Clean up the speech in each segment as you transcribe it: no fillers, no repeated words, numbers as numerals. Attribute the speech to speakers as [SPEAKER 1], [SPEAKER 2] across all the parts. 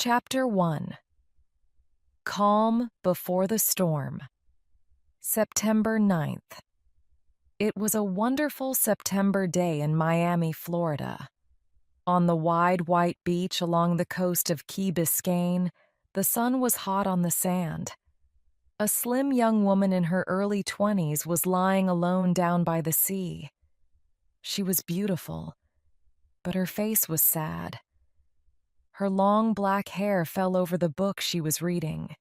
[SPEAKER 1] Chapter 1. Calm Before the Storm. September 9th. It was a wonderful September day in Miami, Florida. On the wide white beach along the coast of Key Biscayne, the sun was hot on the sand. A slim young woman in her early 20s was lying alone down by the sea. She was beautiful, but her face was sad. Her long black hair fell over the book she was reading.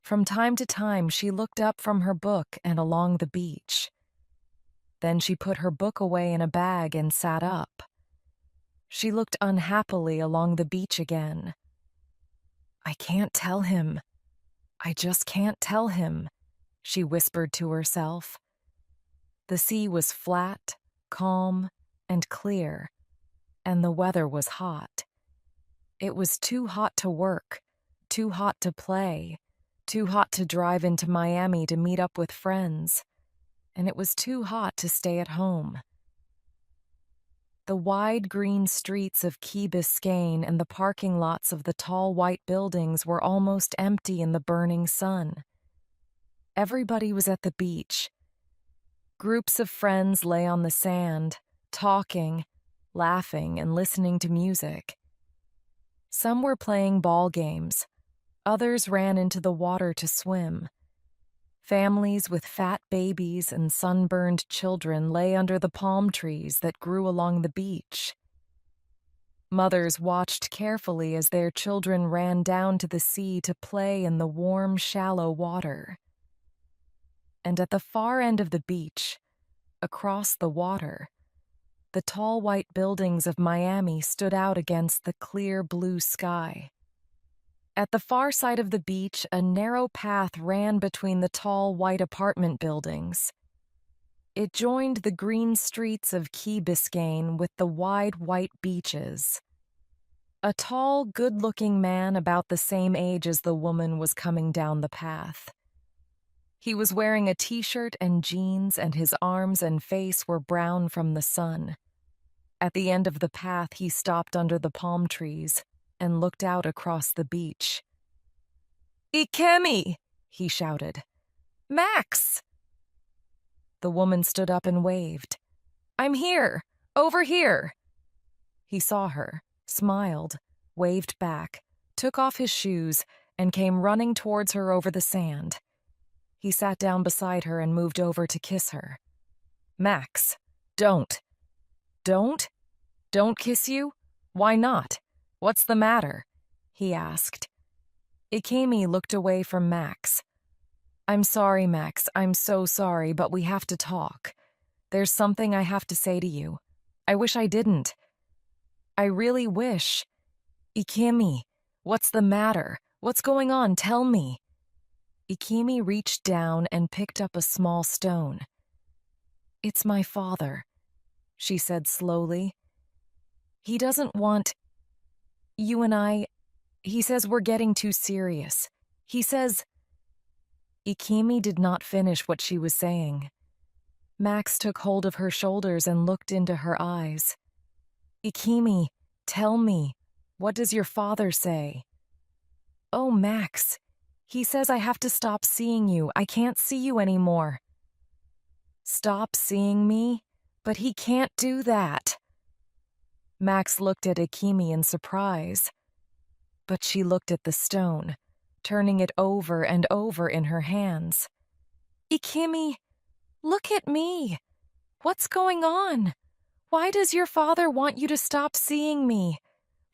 [SPEAKER 1] From time to time, she looked up from her book and along the beach. Then she put her book away in a bag and sat up. She looked unhappily along the beach again. "I can't tell him. I just can't tell him," she whispered to herself. The sea was flat, calm, and clear, and the weather was hot. It was too hot to work, too hot to play, too hot to drive into Miami to meet up with friends, and it was too hot to stay at home. The wide green streets of Key Biscayne and the parking lots of the tall white buildings were almost empty in the burning sun. Everybody was at the beach. Groups of friends lay on the sand, talking, laughing, and listening to music. Some were playing ball games. Others ran into the water to swim. Families with fat babies and sunburned children lay under the palm trees that grew along the beach. Mothers watched carefully as their children ran down to the sea to play in the warm, shallow water. And at the far end of the beach, across the water, the tall white buildings of Miami stood out against the clear blue sky. At the far side of the beach, a narrow path ran between the tall white apartment buildings. It joined the green streets of Key Biscayne with the wide white beaches. A tall, good-looking man about the same age as the woman was coming down the path. He was wearing a t-shirt and jeans, and his arms and face were brown from the sun. At the end of the path, he stopped under the palm trees and looked out across the beach. "Ikemi!" he shouted. "Max!" The woman stood up and waved. "I'm here! Over here!" He saw her, smiled, waved back, took off his shoes, and came running towards her over the sand. He sat down beside her and moved over to kiss her. "Max, don't." "Don't? Don't kiss you? Why not? What's the matter?" he asked. Ikemi looked away from Max. "I'm sorry, Max, I'm so sorry, but we have to talk. There's something I have to say to you. I wish I didn't. I really wish. Ikemi, what's the matter? What's going on? Tell me." Ikemi reached down and picked up a small stone. "It's my father," she said slowly. "He doesn't want you and I. He says we're getting too serious. He says—" Ikemi did not finish what she was saying. Max took hold of her shoulders and looked into her eyes. "Ikemi, tell me, what does your father say?" "Oh, Max, he says I have to stop seeing you. I can't see you anymore." "Stop seeing me? But he can't do that." Max looked at Ikemi in surprise. But she looked at the stone, turning it over and over in her hands. "Ikemi, look at me. What's going on? Why does your father want you to stop seeing me?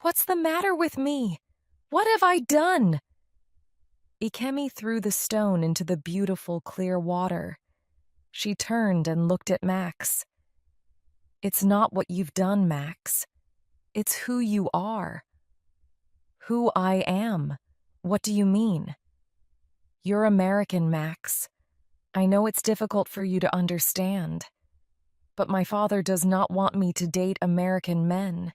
[SPEAKER 1] What's the matter with me? What have I done?" Ikemi threw the stone into the beautiful, clear water. She turned and looked at Max. "It's not what you've done, Max. It's who you are." "Who I am? What do you mean?" "You're American, Max. I know it's difficult for you to understand. But my father does not want me to date American men.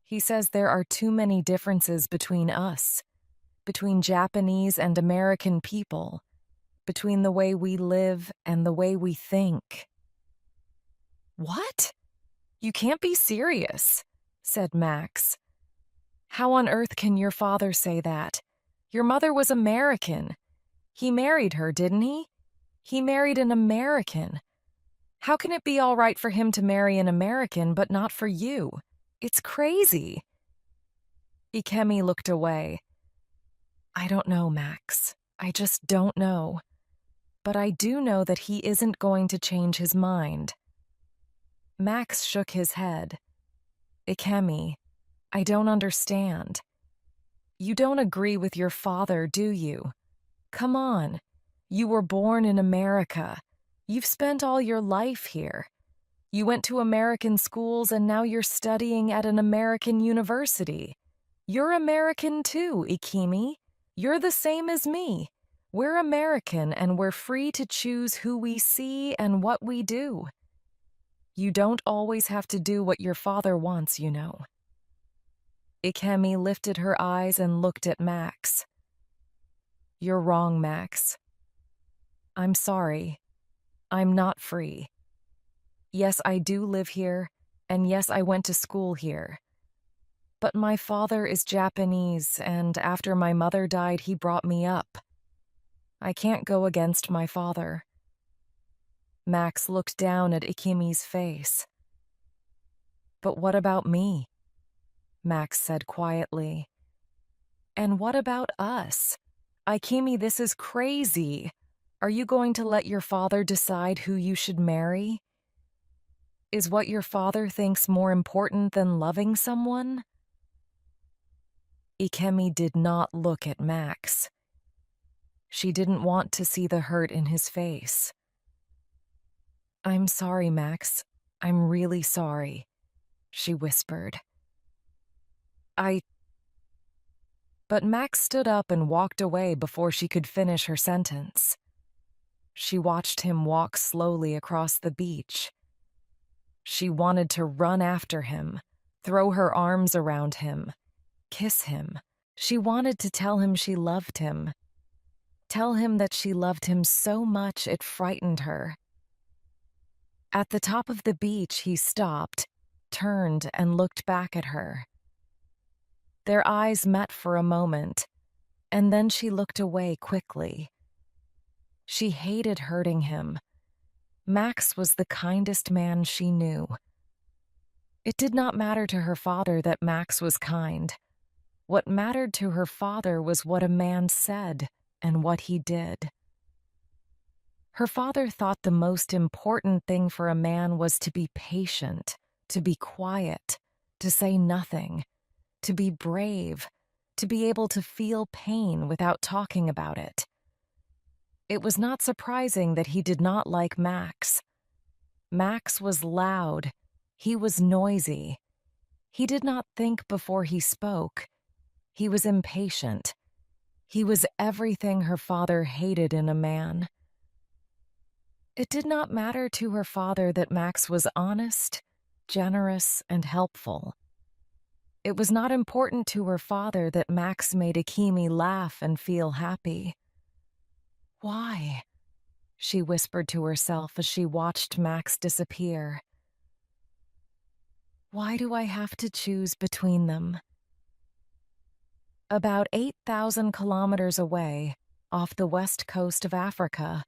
[SPEAKER 1] He says there are too many differences between us, between Japanese and American people, between the way we live and the way we think." "What? You can't be serious," said Max. How on earth can your father say that? Your mother was American. He married her, didn't he? He married an American. How can it be all right for him to marry an American but not for you? It's crazy. Ikemi looked away. I don't know, Max. I just don't know. But I do know that he isn't going to change his mind. Max shook his head. Ikemi, I don't understand. You don't agree with your father, do you? Come on. You were born in America. You've spent all your life here. You went to American schools and now you're studying at an American university. You're American too, Ikemi. You're the same as me. We're American and we're free to choose who we see and what we do. You don't always have to do what your father wants, you know. Ikemi lifted her eyes and looked at Max. You're wrong, Max. I'm sorry. I'm not free. Yes, I do live here, and yes, I went to school here. But my father is Japanese, and after my mother died, he brought me up. I can't go against my father. Max looked down at Ikemi's face. But what about me? Max said quietly. And what about us? Ikemi, this is crazy. Are you going to let your father decide who you should marry? Is what your father thinks more important than loving someone? Ikemi did not look at Max. She didn't want to see the hurt in his face. I'm sorry, Max. I'm really sorry, she whispered. But Max stood up and walked away before she could finish her sentence. She watched him walk slowly across the beach. She wanted to run after him, throw her arms around him, kiss him. She wanted to tell him she loved him. Tell him that she loved him so much it frightened her. At the top of the beach, he stopped, turned, and looked back at her. Their eyes met for a moment, and then she looked away quickly. She hated hurting him. Max was the kindest man she knew. It did not matter to her father that Max was kind. What mattered to her father was what a man said and what he did. Her father thought the most important thing for a man was to be patient, to be quiet, to say nothing, to be brave, to be able to feel pain without talking about it. It was not surprising that he did not like Max. Max was loud. He was noisy. He did not think before he spoke. He was impatient. He was everything her father hated in a man. It did not matter to her father that Max was honest, generous, and helpful. It was not important to her father that Max made Ikemi laugh and feel happy. Why? She whispered to herself as she watched Max disappear. Why do I have to choose between them? About 8,000 kilometers away, off the west coast of Africa,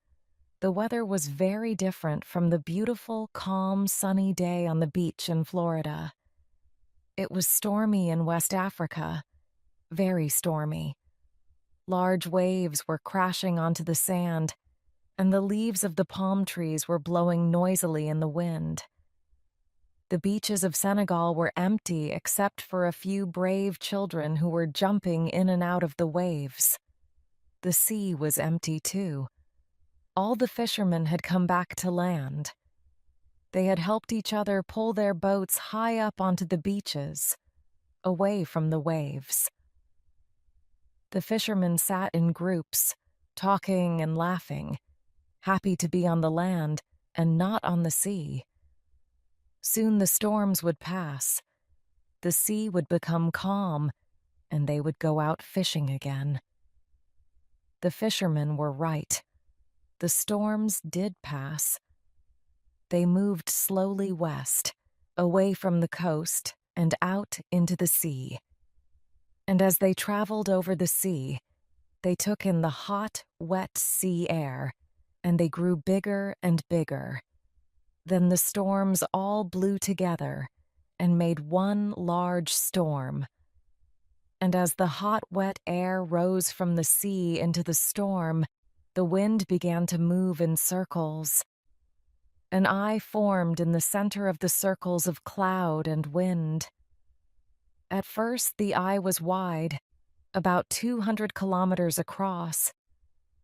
[SPEAKER 1] the weather was very different from the beautiful, calm, sunny day on the beach in Florida. It was stormy in West Africa, very stormy. Large waves were crashing onto the sand, and the leaves of the palm trees were blowing noisily in the wind. The beaches of Senegal were empty except for a few brave children who were jumping in and out of the waves. The sea was empty too. All the fishermen had come back to land. They had helped each other pull their boats high up onto the beaches, away from the waves. The fishermen sat in groups, talking and laughing, happy to be on the land and not on the sea. Soon the storms would pass. The sea would become calm, and they would go out fishing again. The fishermen were right. The storms did pass. They moved slowly west, away from the coast and out into the sea. And as they traveled over the sea, they took in the hot, wet sea air, and they grew bigger and bigger. Then the storms all blew together and made one large storm. And as the hot, wet air rose from the sea into the storm, the wind began to move in circles. An eye formed in the center of the circles of cloud and wind. At first, the eye was wide, about 200 kilometers across,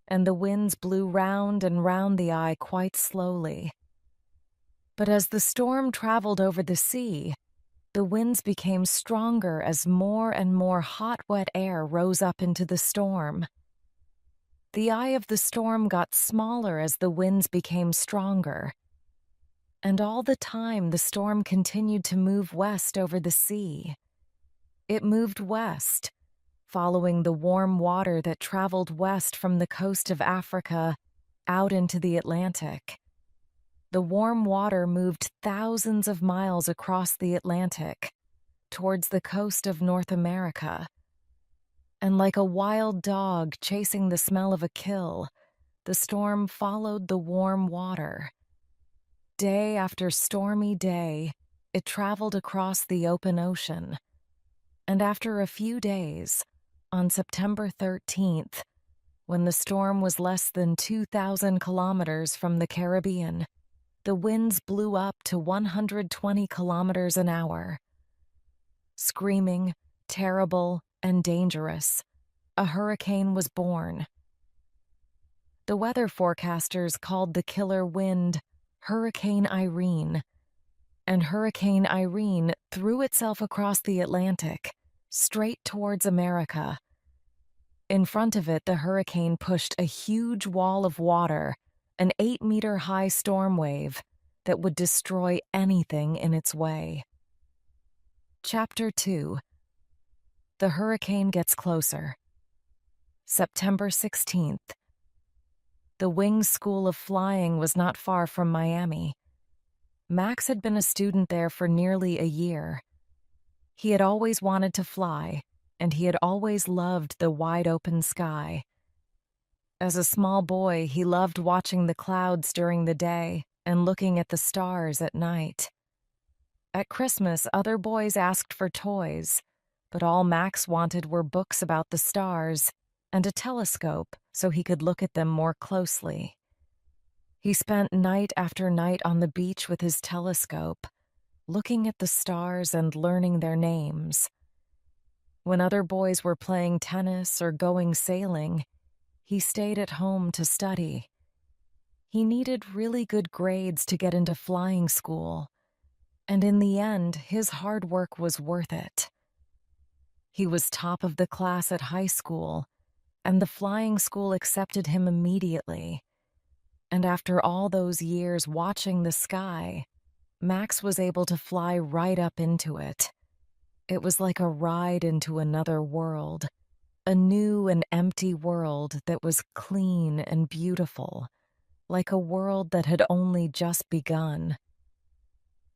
[SPEAKER 1] and the winds blew round and round the eye quite slowly. But as the storm traveled over the sea, the winds became stronger as more and more hot, wet air rose up into the storm. The eye of the storm got smaller as the winds became stronger. And all the time, the storm continued to move west over the sea. It moved west, following the warm water that traveled west from the coast of Africa out into the Atlantic. The warm water moved thousands of miles across the Atlantic towards the coast of North America. And like a wild dog chasing the smell of a kill, the storm followed the warm water. Day after stormy day, it traveled across the open ocean. And after a few days, on September 13th, when the storm was less than 2,000 kilometers from the Caribbean, the winds blew up to 120 kilometers an hour. Screaming, terrible, and dangerous, a hurricane was born. The weather forecasters called the killer wind Hurricane Irene, and Hurricane Irene threw itself across the Atlantic, straight towards America. In front of it, the hurricane pushed a huge wall of water, an 8-meter-high storm wave that would destroy anything in its way. Chapter 2. The hurricane gets closer. September 16th. The Wings School of Flying was not far from Miami. Max had been a student there for nearly a year. He had always wanted to fly, and he had always loved the wide-open sky. As a small boy, he loved watching the clouds during the day and looking at the stars at night. At Christmas, other boys asked for toys, but all Max wanted were books about the stars and a telescope so he could look at them more closely. He spent night after night on the beach with his telescope, looking at the stars and learning their names. When other boys were playing tennis or going sailing, he stayed at home to study. He needed really good grades to get into flying school, and in the end, his hard work was worth it. He was top of the class at high school, and the flying school accepted him immediately. And after all those years watching the sky, Max was able to fly right up into it. It was like a ride into another world, a new and empty world that was clean and beautiful, like a world that had only just begun.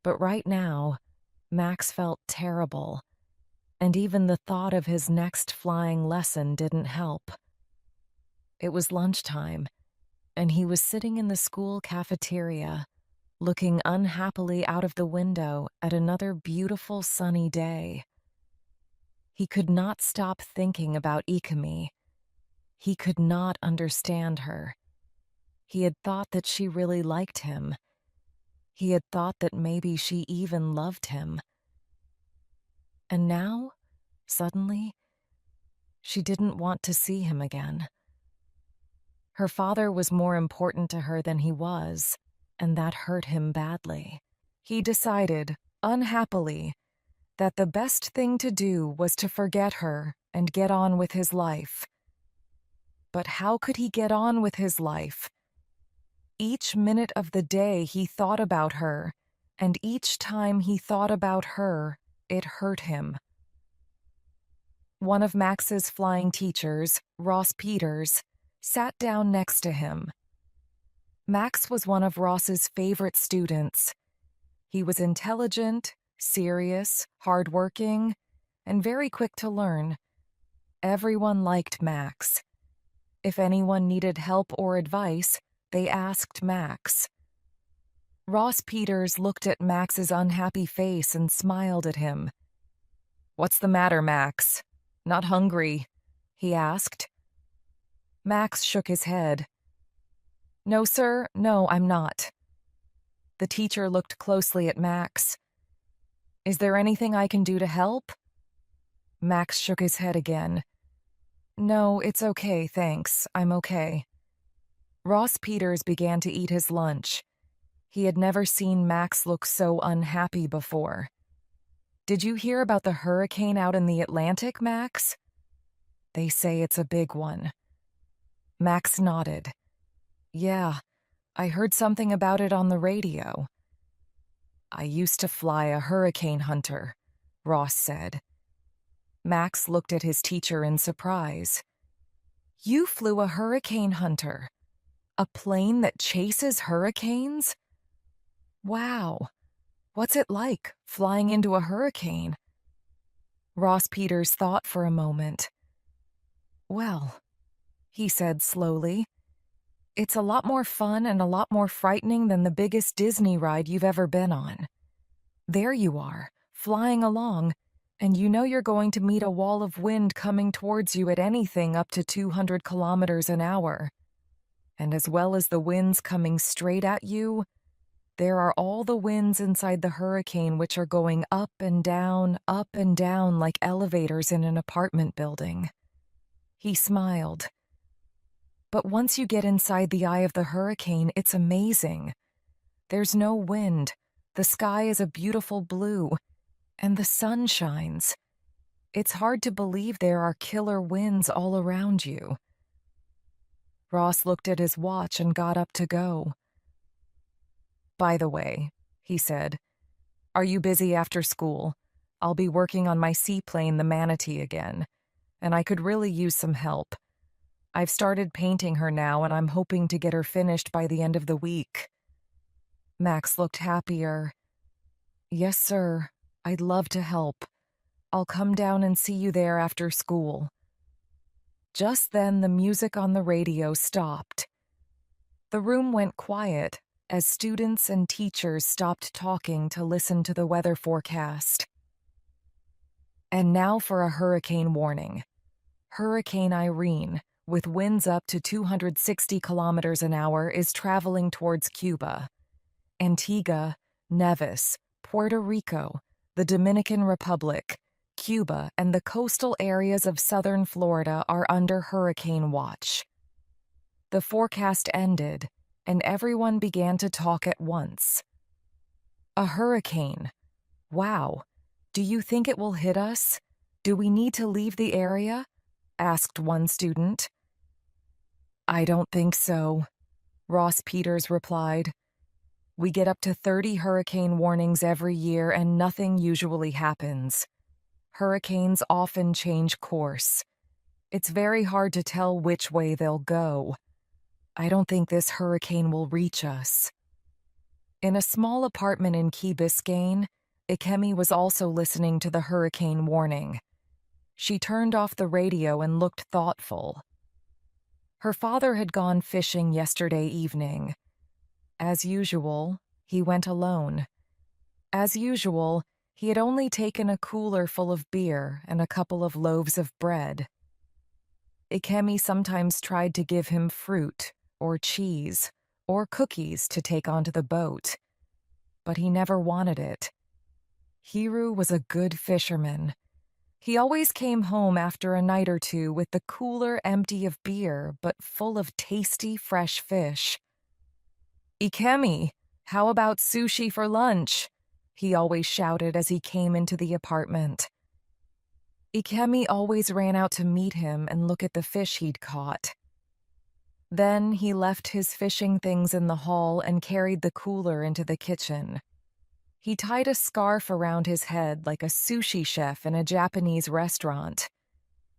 [SPEAKER 1] But right now, Max felt terrible, and even the thought of his next flying lesson didn't help. It was lunchtime, and he was sitting in the school cafeteria, looking unhappily out of the window at another beautiful sunny day. He could not stop thinking about Ikemi. He could not understand her. He had thought that she really liked him. He had thought that maybe she even loved him. And now, suddenly, she didn't want to see him again. Her father was more important to her than he was, and that hurt him badly. He decided, unhappily, that the best thing to do was to forget her and get on with his life. But how could he get on with his life? Each minute of the day he thought about her, and each time he thought about her, it hurt him. One of Max's flying teachers, Ross Peters, sat down next to him. Max was one of Ross's favorite students. He was intelligent, serious, hardworking, and very quick to learn, Everyone liked Max. If anyone needed help or advice, they asked Max. Ross Peters looked at Max's unhappy face and smiled at him. "What's the matter, Max? Not hungry?" he asked. Max shook his head. "No, sir, no, I'm not." The teacher looked closely at Max. "Is there anything I can do to help?" Max shook his head again. "No, it's okay, thanks. I'm okay." Ross Peters began to eat his lunch. He had never seen Max look so unhappy before. "Did you hear about the hurricane out in the Atlantic, Max?" "They say it's a big one." Max nodded. "Yeah, I heard something about it on the radio." "I used to fly a Hurricane Hunter," Ross said. Max looked at his teacher in surprise. "You flew a Hurricane Hunter? A plane that chases hurricanes? Wow. What's it like, flying into a hurricane?" Ross Peters thought for a moment. "Well," he said slowly, "it's a lot more fun and a lot more frightening than the biggest Disney ride you've ever been on. There you are, flying along, and you know you're going to meet a wall of wind coming towards you at anything up to 200 kilometers an hour. And as well as the winds coming straight at you, there are all the winds inside the hurricane which are going up and down like elevators in an apartment building." He smiled. "But once you get inside the eye of the hurricane, it's amazing. There's no wind, the sky is a beautiful blue, and the sun shines. It's hard to believe there are killer winds all around you." Ross looked at his watch and got up to go. "By the way," he said, "are you busy after school? I'll be working on my seaplane, the Manatee, again, and I could really use some help. I've started painting her now, and I'm hoping to get her finished by the end of the week." Max looked happier. "Yes, sir. I'd love to help. I'll come down and see you there after school." Just then, the music on the radio stopped. The room went quiet as students and teachers stopped talking to listen to the weather forecast. And now for a hurricane warning. Hurricane Irene, with winds up to 260 kilometers an hour, is traveling towards Cuba. Antigua, Nevis, Puerto Rico, the Dominican Republic, Cuba, and the coastal areas of southern Florida are under hurricane watch. The forecast ended, and everyone began to talk at once. "A hurricane. Wow. Do you think it will hit us? Do we need to leave the area?" asked one student. "I don't think so," Ross Peters replied. "We get up to 30 hurricane warnings every year and nothing usually happens. Hurricanes often change course. It's very hard to tell which way they'll go. I don't think this hurricane will reach us." In a small apartment in Key Biscayne, Ikemi was also listening to the hurricane warning. She turned off the radio and looked thoughtful. Her father had gone fishing yesterday evening. As usual, he went alone. As usual, he had only taken a cooler full of beer and a couple of loaves of bread. Ikemi sometimes tried to give him fruit or cheese or cookies to take onto the boat, but he never wanted it. Hiru was a good fisherman. He always came home after a night or two with the cooler empty of beer but full of tasty, fresh fish. "Ikemi, how about sushi for lunch?" he always shouted as he came into the apartment. Ikemi always ran out to meet him and look at the fish he'd caught. Then he left his fishing things in the hall and carried the cooler into the kitchen. He tied a scarf around his head like a sushi chef in a Japanese restaurant,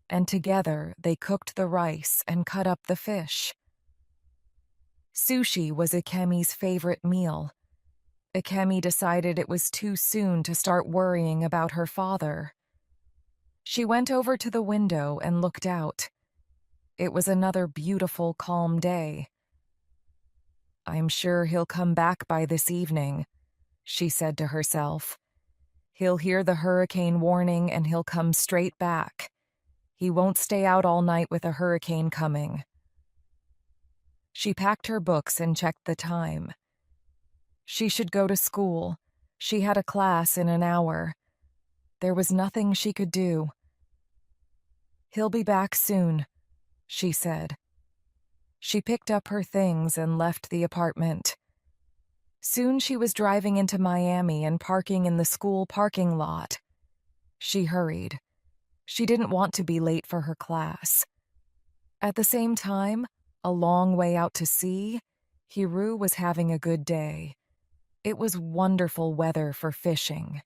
[SPEAKER 1] and together they cooked the rice and cut up the fish. Sushi was Ikemi's favorite meal. Ikemi decided it was too soon to start worrying about her father. She went over to the window and looked out. It was another beautiful, calm day. "I'm sure he'll come back by this evening," she said to herself. "He'll hear the hurricane warning and he'll come straight back. He won't stay out all night with a hurricane coming." She packed her books and checked the time. She should go to school. She had a class in an hour. There was nothing she could do. "He'll be back soon," she said. She picked up her things and left the apartment. Soon she was driving into Miami and parking in the school parking lot. She hurried. She didn't want to be late for her class. At the same time, a long way out to sea, Hiru was having a good day. It was wonderful weather for fishing.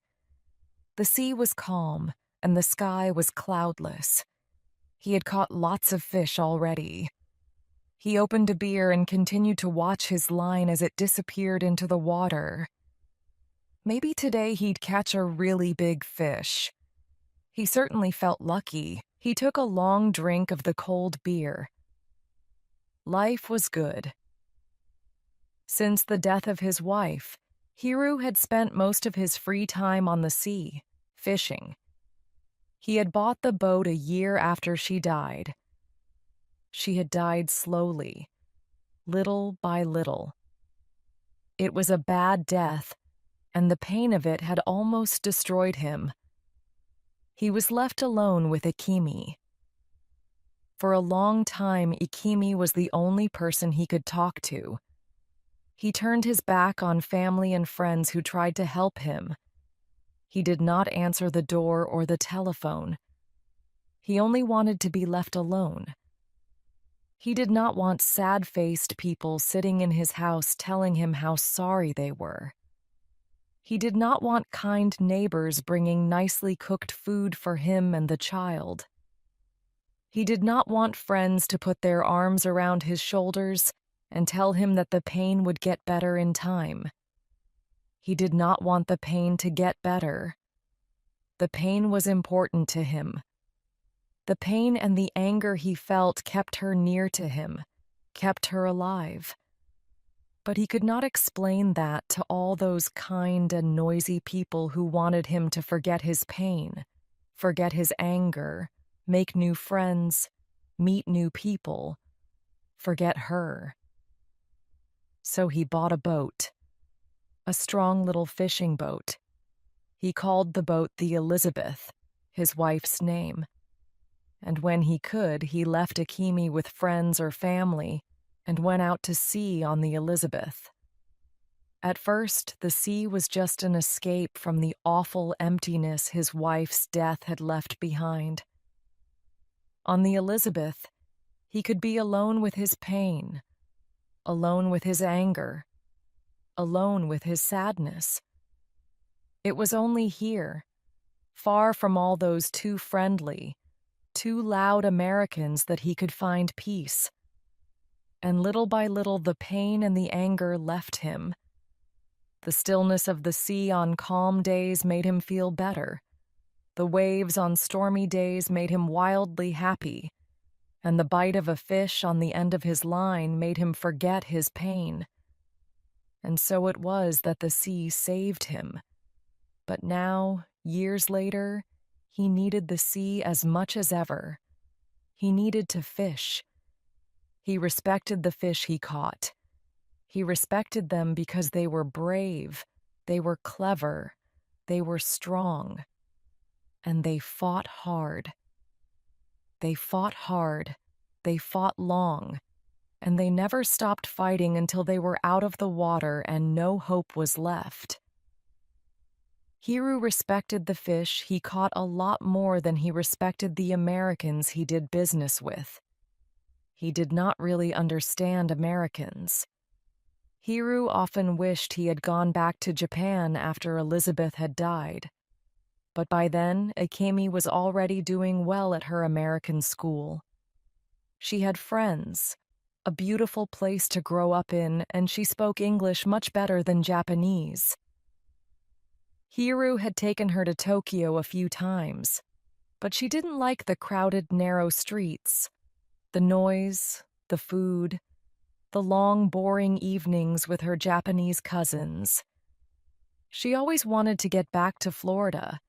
[SPEAKER 1] The sea was calm, and the sky was cloudless. He had caught lots of fish already. He opened a beer and continued to watch his line as it disappeared into the water. Maybe today he'd catch a really big fish. He certainly felt lucky. He took a long drink of the cold beer. Life was good. Since the death of his wife, Hiru had spent most of his free time on the sea, fishing. He had bought the boat a year after she died. She had died slowly, little by little. It was a bad death, and the pain of it had almost destroyed him. He was left alone with Ikemi. For a long time, Ikemi was the only person he could talk to. He turned his back on family and friends who tried to help him. He did not answer the door or the telephone. He only wanted to be left alone. He did not want sad-faced people sitting in his house telling him how sorry they were. He did not want kind neighbors bringing nicely cooked food for him and the child. He did not want friends to put their arms around his shoulders and tell him that the pain would get better in time. He did not want the pain to get better. The pain was important to him. The pain and the anger he felt kept her near to him, kept her alive. But he could not explain that to all those kind and noisy people who wanted him to forget his pain, forget his anger, make new friends, meet new people, forget her. So he bought a boat, a strong little fishing boat. He called the boat the Elizabeth, his wife's name. And when he could, he left Ikemi with friends or family and went out to sea on the Elizabeth. At first, the sea was just an escape from the awful emptiness his wife's death had left behind. On the Elizabeth, he could be alone with his pain, alone with his anger, alone with his sadness. It was only here, far from all those too friendly, too loud Americans, that he could find peace. And little by little the pain and the anger left him. The stillness of the sea on calm days made him feel better. The waves on stormy days made him wildly happy, and the bite of a fish on the end of his line made him forget his pain. And so it was that the sea saved him. But now, years later, he needed the sea as much as ever. He needed to fish. He respected the fish he caught. He respected them because they were brave, they were clever, they were strong, and they fought hard. They fought hard, they fought long, and they never stopped fighting until they were out of the water and no hope was left. Hiru respected the fish he caught a lot more than he respected the Americans he did business with. He did not really understand Americans. Hiru often wished he had gone back to Japan after Elizabeth had died. But by then, Ikemi was already doing well at her American school. She had friends, a beautiful place to grow up in, and she spoke English much better than Japanese. Hiru had taken her to Tokyo a few times, But she didn't like the crowded, narrow streets, the noise, the food, the long, boring evenings with her Japanese cousins. She always wanted to get back to Florida,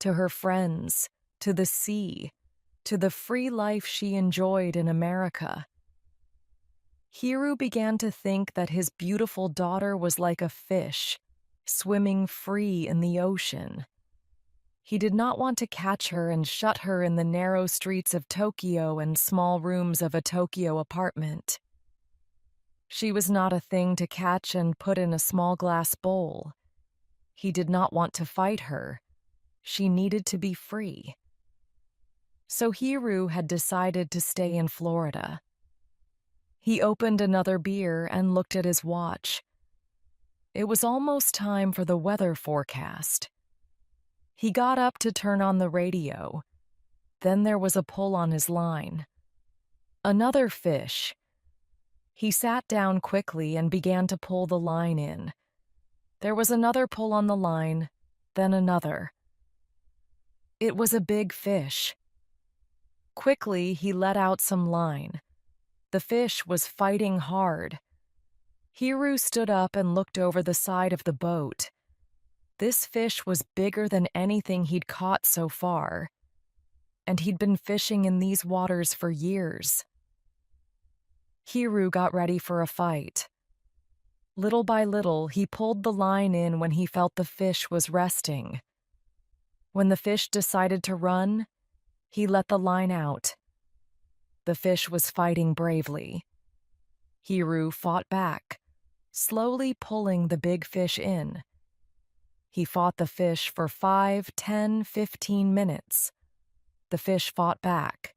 [SPEAKER 1] to her friends, to the sea, to the free life she enjoyed in America. Hiru began to think that his beautiful daughter was like a fish, swimming free in the ocean. He did not want to catch her and shut her in the narrow streets of Tokyo and small rooms of a Tokyo apartment. She was not a thing to catch and put in a small glass bowl. He did not want to fight her. She needed to be free. So Hiru had decided to stay in Florida. He opened another beer and looked at his watch. It was almost time for the weather forecast. He got up to turn on the radio. Then there was a pull on his line. Another fish. He sat down quickly and began to pull the line in. There was another pull on the line, then another. It was a big fish. Quickly, he let out some line. The fish was fighting hard. Hiru stood up and looked over the side of the boat. This fish was bigger than anything he'd caught so far, and he'd been fishing in these waters for years. Hiru got ready for a fight. Little by little, he pulled the line in when he felt the fish was resting. When the fish decided to run, he let the line out. The fish was fighting bravely. Hiru fought back, slowly pulling the big fish in. He fought the fish for 5, 10, 15 minutes. The fish fought back.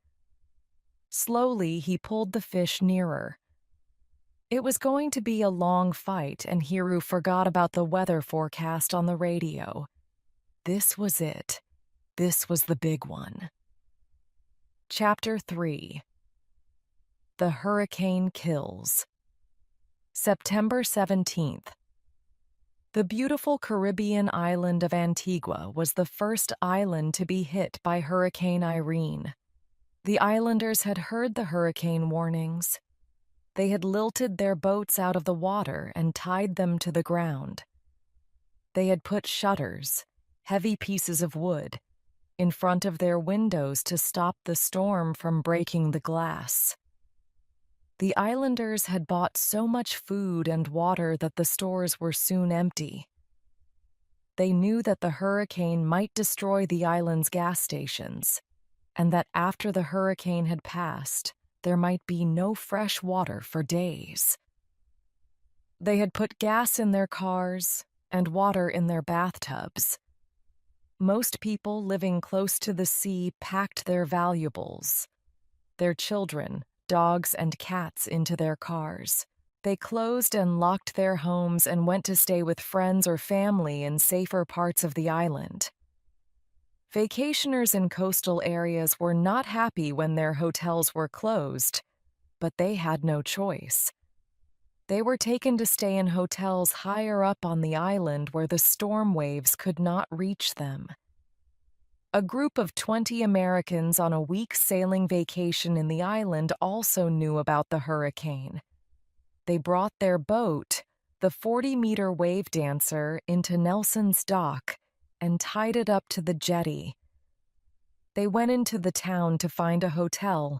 [SPEAKER 1] Slowly, he pulled the fish nearer. It was going to be a long fight, and Hiru forgot about the weather forecast on the radio. This was it. This was the big one. Chapter 3. The Hurricane Kills. September 17th. The beautiful Caribbean island of Antigua was the first island to be hit by Hurricane Irene. The islanders had heard the hurricane warnings. They had lilted their boats out of the water and tied them to the ground. They had put shutters, heavy pieces of wood, in front of their windows to stop the storm from breaking the glass. The islanders had bought so much food and water that the stores were soon empty. They knew that the hurricane might destroy the island's gas stations, and that after the hurricane had passed, there might be no fresh water for days. They had put gas in their cars and water in their bathtubs. Most people living close to the sea packed their valuables, their children, dogs, and cats into their cars. They closed and locked their homes and went to stay with friends or family in safer parts of the island. Vacationers in coastal areas were not happy when their hotels were closed, but they had no choice. They were taken to stay in hotels higher up on the island where the storm waves could not reach them. A group of 20 Americans on a week's sailing vacation in the island also knew about the hurricane. They brought their boat, the 40-meter Wave Dancer, into Nelson's Dock and tied it up to the jetty. They went into the town to find a hotel,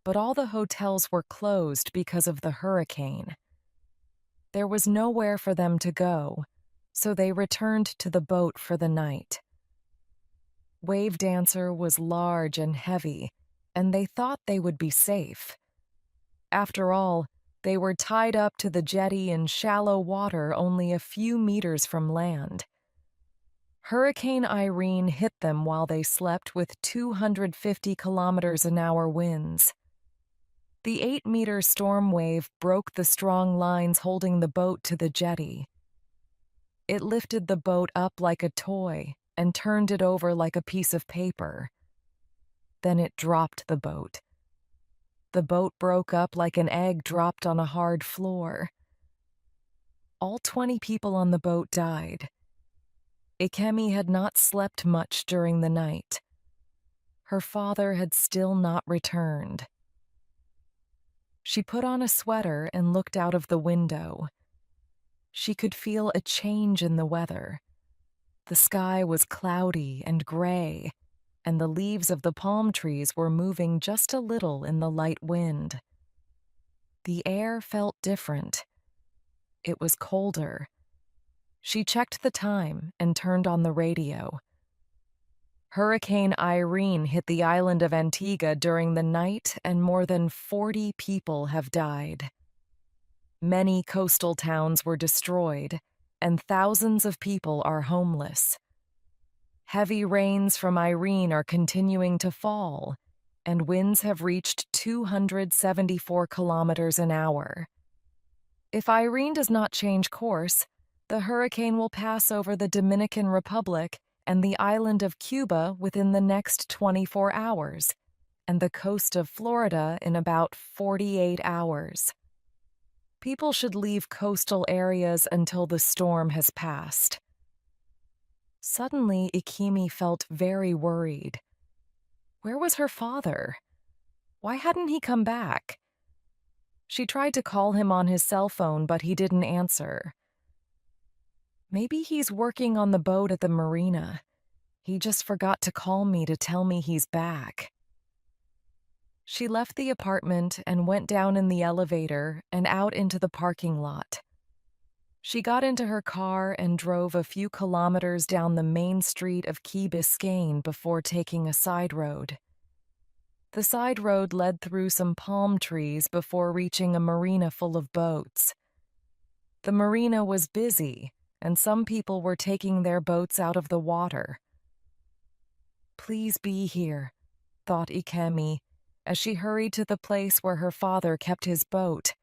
[SPEAKER 1] but all the hotels were closed because of the hurricane. There was nowhere for them to go, so they returned to the boat for the night. Wave Dancer was large and heavy, and they thought they would be safe. After all, they were tied up to the jetty in shallow water only a few meters from land. Hurricane Irene hit them while they slept with 250 kilometers-an-hour winds. The 8-meter storm wave broke the strong lines holding the boat to the jetty. It lifted the boat up like a toy and turned it over like a piece of paper. Then it dropped the boat. The boat broke up like an egg dropped on a hard floor. All 20 people on the boat died. Ikemi had not slept much during the night. Her father had still not returned. She put on a sweater and looked out of the window. She could feel a change in the weather. The sky was cloudy and gray, and the leaves of the palm trees were moving just a little in the light wind. The air felt different. It was colder. She checked the time and turned on the radio. Hurricane Irene hit the island of Antigua during the night, and more than 40 people have died. Many coastal towns were destroyed, and thousands of people are homeless. Heavy rains from Irene are continuing to fall, and winds have reached 274 kilometers an hour. If Irene does not change course, the hurricane will pass over the Dominican Republic and the island of Cuba within the next 24 hours, and the coast of Florida in about 48 hours. People should leave coastal areas until the storm has passed. Suddenly, Ikemi felt very worried. Where was her father? Why hadn't he come back? She tried to call him on his cell phone, but he didn't answer. Maybe he's working on the boat at the marina. He just forgot to call me to tell me he's back. She left the apartment and went down in the elevator and out into the parking lot. She got into her car and drove a few kilometers down the main street of Key Biscayne before taking a side road. The side road led through some palm trees before reaching a marina full of boats. The marina was busy, and some people were taking their boats out of the water. Please be here, thought Ikemi, as she hurried to the place where her father kept his boat.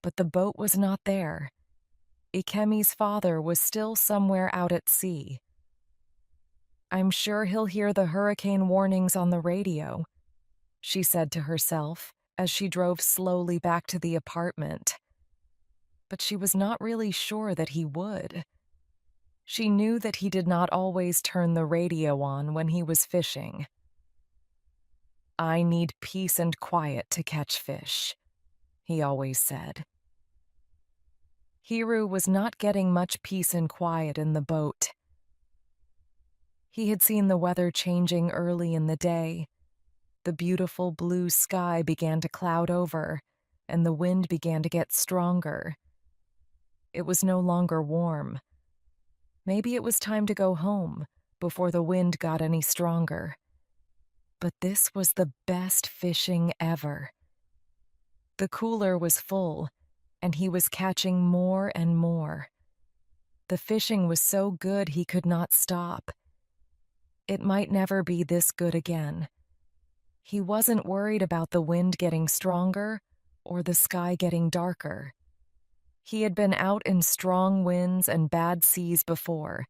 [SPEAKER 1] But the boat was not there. Ikemi's father was still somewhere out at sea. I'm sure he'll hear the hurricane warnings on the radio, she said to herself as she drove slowly back to the apartment. But she was not really sure that he would. She knew that he did not always turn the radio on when he was fishing. I need peace and quiet to catch fish, he always said. Hiru was not getting much peace and quiet in the boat. He had seen the weather changing early in the day. The beautiful blue sky began to cloud over, and the wind began to get stronger. It was no longer warm. Maybe it was time to go home before the wind got any stronger. But this was the best fishing ever. The cooler was full, and he was catching more and more. The fishing was so good he could not stop. It might never be this good again. He wasn't worried about the wind getting stronger or the sky getting darker. He had been out in strong winds and bad seas before,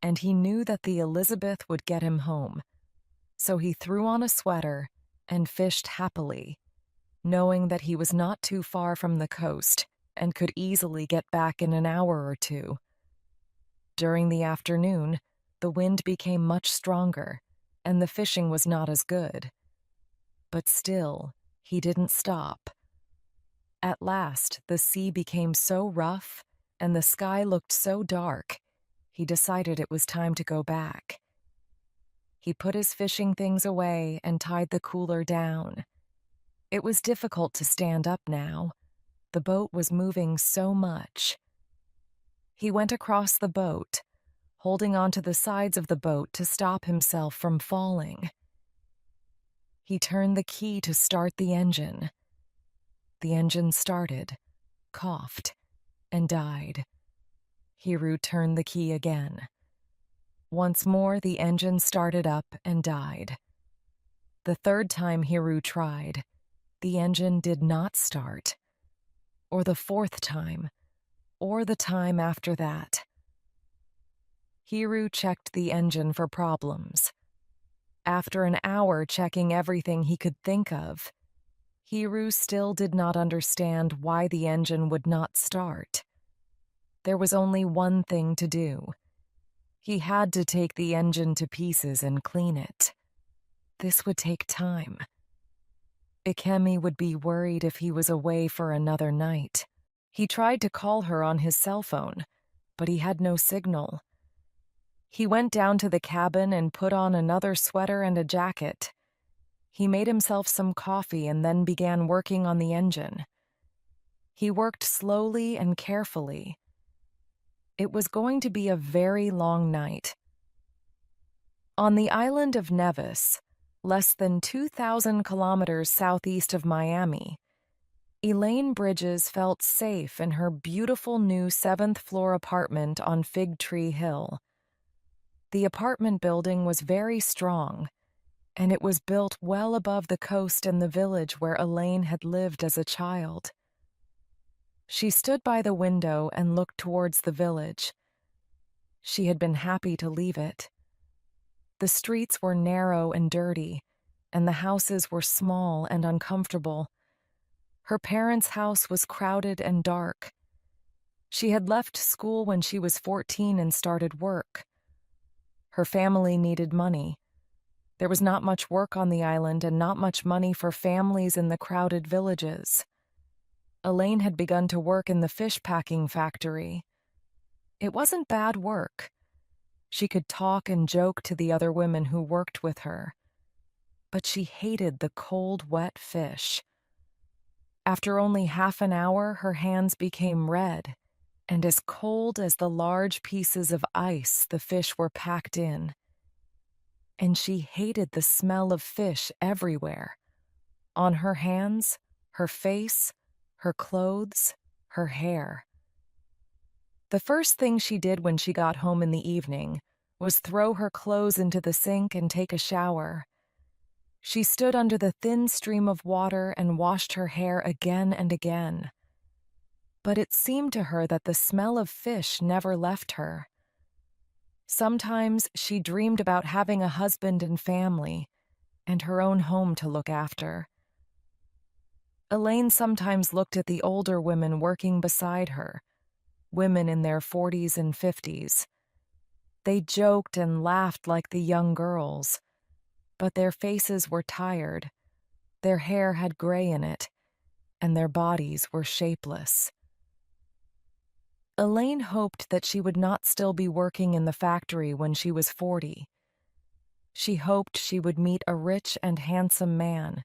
[SPEAKER 1] and he knew that the Elizabeth would get him home. So he threw on a sweater and fished happily, knowing that he was not too far from the coast and could easily get back in an hour or two. During the afternoon, the wind became much stronger, and the fishing was not as good. But still, he didn't stop. At last, the sea became so rough and the sky looked so dark, he decided it was time to go back. He put his fishing things away and tied the cooler down. It was difficult to stand up now. The boat was moving so much. He went across the boat, holding onto the sides of the boat to stop himself from falling. He turned the key to start the engine. The engine started, coughed, and died. Hiru turned the key again. Once more, the engine started up and died. The third time Hiru tried, the engine did not start. Or the fourth time, or the time after that. Hiru checked the engine for problems. After an hour checking everything he could think of, Hiru still did not understand why the engine would not start. There was only one thing to do. He had to take the engine to pieces and clean it. this would take time. Ikemi would be worried if he was away for another night. He tried to call her on his cell phone, but he had no signal. He went down to the cabin and put on another sweater and a jacket. He made himself some coffee and then began working on the engine. He worked slowly and carefully. It was going to be a very long night. On the island of Nevis, less than 2,000 kilometers southeast of Miami, Elaine Bridges felt safe in her beautiful new 7th-floor apartment on Fig Tree Hill. The apartment building was very strong, and it was built well above the coast and the village where Elaine had lived as a child. She stood by the window and looked towards the village. She had been happy to leave it. The streets were narrow and dirty, and the houses were small and uncomfortable. Her parents' house was crowded and dark. She had left school when she was 14 and started work. Her family needed money. There was not much work on the island and not much money for families in the crowded villages. Elaine had begun to work in the fish packing factory. It wasn't bad work. She could talk and joke to the other women who worked with her. But she hated the cold, wet fish. After only half an hour, her hands became red and as cold as the large pieces of ice the fish were packed in. And she hated the smell of fish everywhere. On her hands, her face, her clothes, her hair. The first thing she did when she got home in the evening was throw her clothes into the sink and take a shower. She stood under the thin stream of water and washed her hair again and again. But it seemed to her that the smell of fish never left her. Sometimes she dreamed about having a husband and family, and her own home to look after. Elaine sometimes looked at the older women working beside her, women in their 40s and 50s. They joked and laughed like the young girls, but their faces were tired, their hair had gray in it, and their bodies were shapeless. Elaine hoped that she would not still be working in the factory when she was 40. She hoped she would meet a rich and handsome man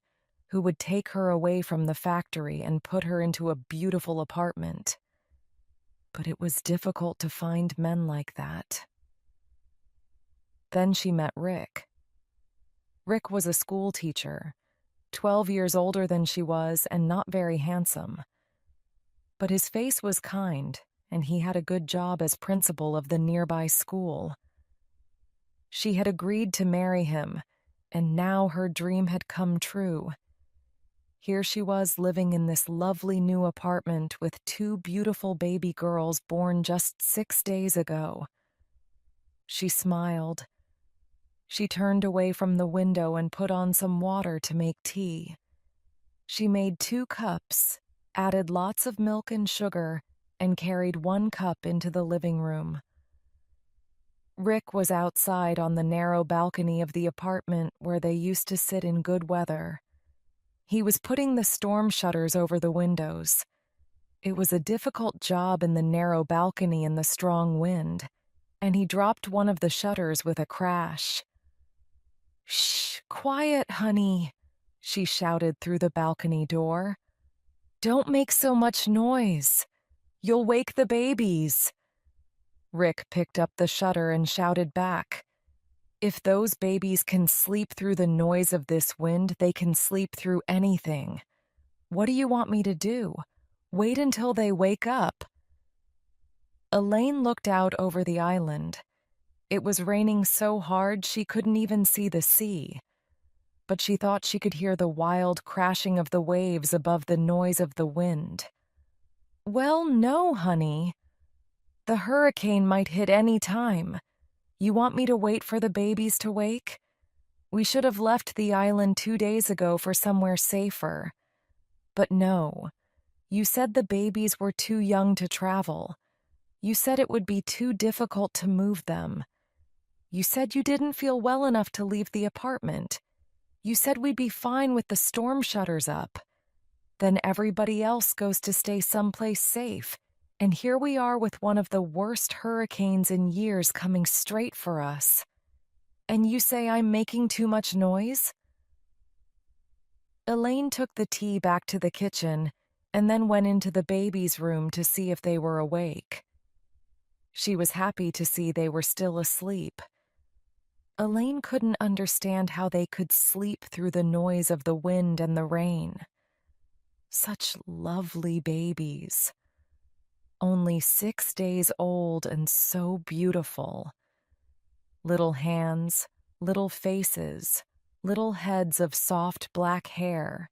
[SPEAKER 1] who would take her away from the factory and put her into a beautiful apartment. But it was difficult to find men like that. Then she met Rick. Rick was a school teacher, 12 years older than she was and not very handsome. But his face was kind, and he had a good job as principal of the nearby school. She had agreed to marry him, and now her dream had come true. Here she was living in this lovely new apartment with 2 beautiful baby girls born just 6 days ago. She smiled. She turned away from the window and put on some water to make tea. She made 2 cups, added lots of milk and sugar, and carried 1 cup into the living room. Rick was outside on the narrow balcony of the apartment where they used to sit in good weather. He was putting the storm shutters over the windows. It was a difficult job in the narrow balcony in the strong wind, and he dropped one of the shutters with a crash. "Shh, quiet, honey," she shouted through the balcony door. "Don't make so much noise. You'll wake the babies." Rick picked up the shutter and shouted back, "If those babies can sleep through the noise of this wind, they can sleep through anything. What do you want me to do? Wait until they wake up." Elaine looked out over the island. It was raining so hard she couldn't even see the sea, but she thought she could hear the wild crashing of the waves above the noise of the wind. "Well, no, honey. The hurricane might hit any time. You want me to wait for the babies to wake? We should have left the island 2 days ago for somewhere safer. But no, you said the babies were too young to travel. You said it would be too difficult to move them. You said you didn't feel well enough to leave the apartment. You said we'd be fine with the storm shutters up. Then everybody else goes to stay someplace safe. And here we are with one of the worst hurricanes in years coming straight for us. And you say I'm making too much noise? Elaine took the tea back to the kitchen and then went into the baby's room to see if they were awake. She was happy to see they were still asleep. Elaine couldn't understand how they could sleep through the noise of the wind and the rain. Such lovely babies. Only 6 days old and so beautiful. Little hands, little faces, little heads of soft black hair.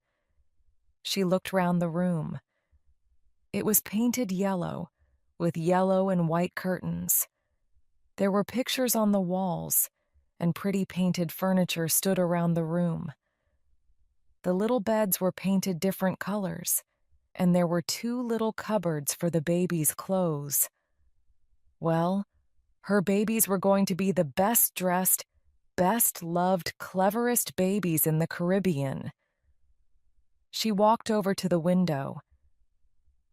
[SPEAKER 1] She looked round the room. It was painted yellow, with yellow and white curtains. There were pictures on the walls, and pretty painted furniture stood around the room. The little beds were painted different colors, and there were 2 little cupboards for the babies' clothes. Well, her babies were going to be the best dressed, best loved, cleverest babies in the Caribbean. She walked over to the window.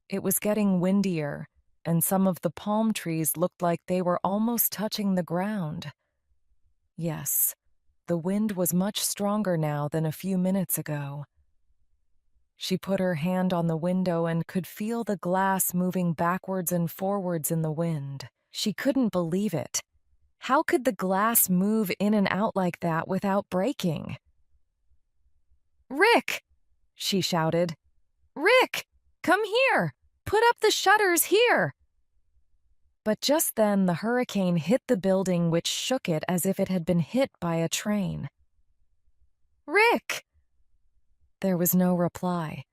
[SPEAKER 1] It was getting windier, and some of the palm trees looked like they were almost touching the ground. Yes, the wind was much stronger now than a few minutes ago. She put her hand on the window and could feel the glass moving backwards and forwards in the wind. She couldn't believe it. How could the glass move in and out like that without breaking? "Rick!" she shouted. "Rick, come here! Put up the shutters here!" But just then the hurricane hit the building, which shook it as if it had been hit by a train. "Rick!" There was no reply.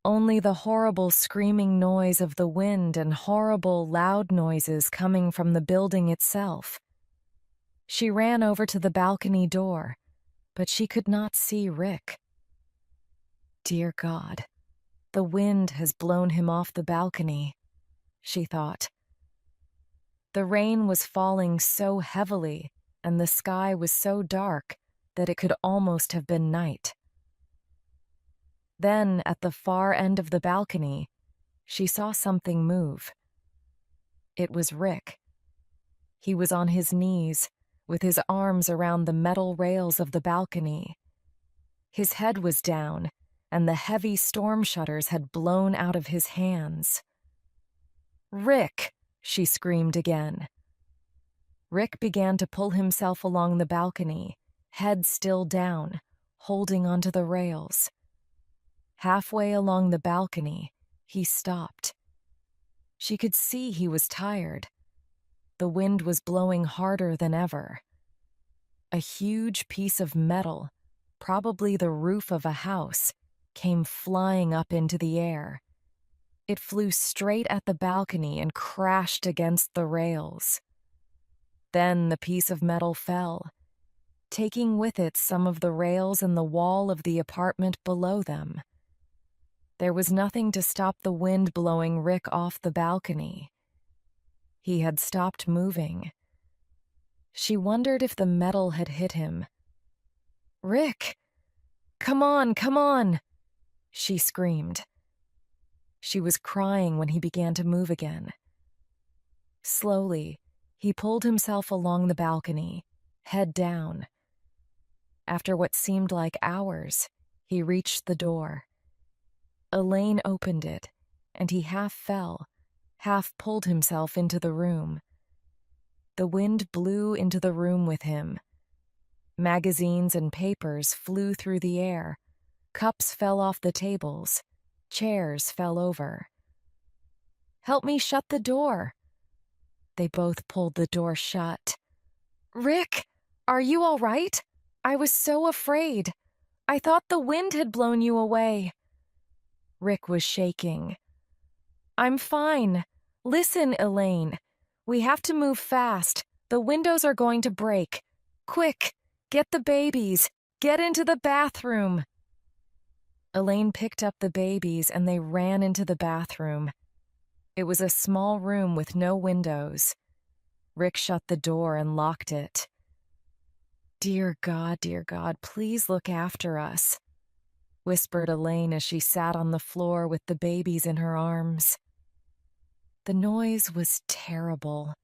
[SPEAKER 1] Only the horrible screaming noise of the wind and horrible loud noises coming from the building itself. She ran over to the balcony door, but she could not see Rick. Dear God, the wind has blown him off the balcony, she thought. The rain was falling so heavily, and the sky was so dark that it could almost have been night. Then, at the far end of the balcony, she saw something move. It was Rick. He was on his knees, with his arms around the metal rails of the balcony. His head was down, and the heavy storm shutters had blown out of his hands. "Rick!" she screamed again. Rick began to pull himself along the balcony, head still down, holding onto the rails. Halfway along the balcony, he stopped. She could see he was tired. The wind was blowing harder than ever. A huge piece of metal, probably the roof of a house, came flying up into the air. It flew straight at the balcony and crashed against the rails. Then the piece of metal fell, taking with it some of the rails and the wall of the apartment below them. There was nothing to stop the wind blowing Rick off the balcony. He had stopped moving. She wondered if the metal had hit him. "Rick! Come on, come on!" she screamed. She was crying when he began to move again. Slowly, he pulled himself along the balcony, head down. After what seemed like hours, he reached the door. Elaine opened it, and he half fell, half pulled himself into the room. The wind blew into the room with him. Magazines and papers flew through the air. Cups fell off the tables. Chairs fell over. "Help me shut the door." They both pulled the door shut. "Rick, are you all right? I was so afraid. I thought the wind had blown you away." Rick was shaking. "I'm fine. Listen, Elaine. We have to move fast. The windows are going to break. Quick, get the babies. Get into the bathroom." Elaine picked up the babies and they ran into the bathroom. It was a small room with no windows. Rick shut the door and locked it. Dear God, please look after us," whispered Elaine as she sat on the floor with the babies in her arms. The noise was terrible,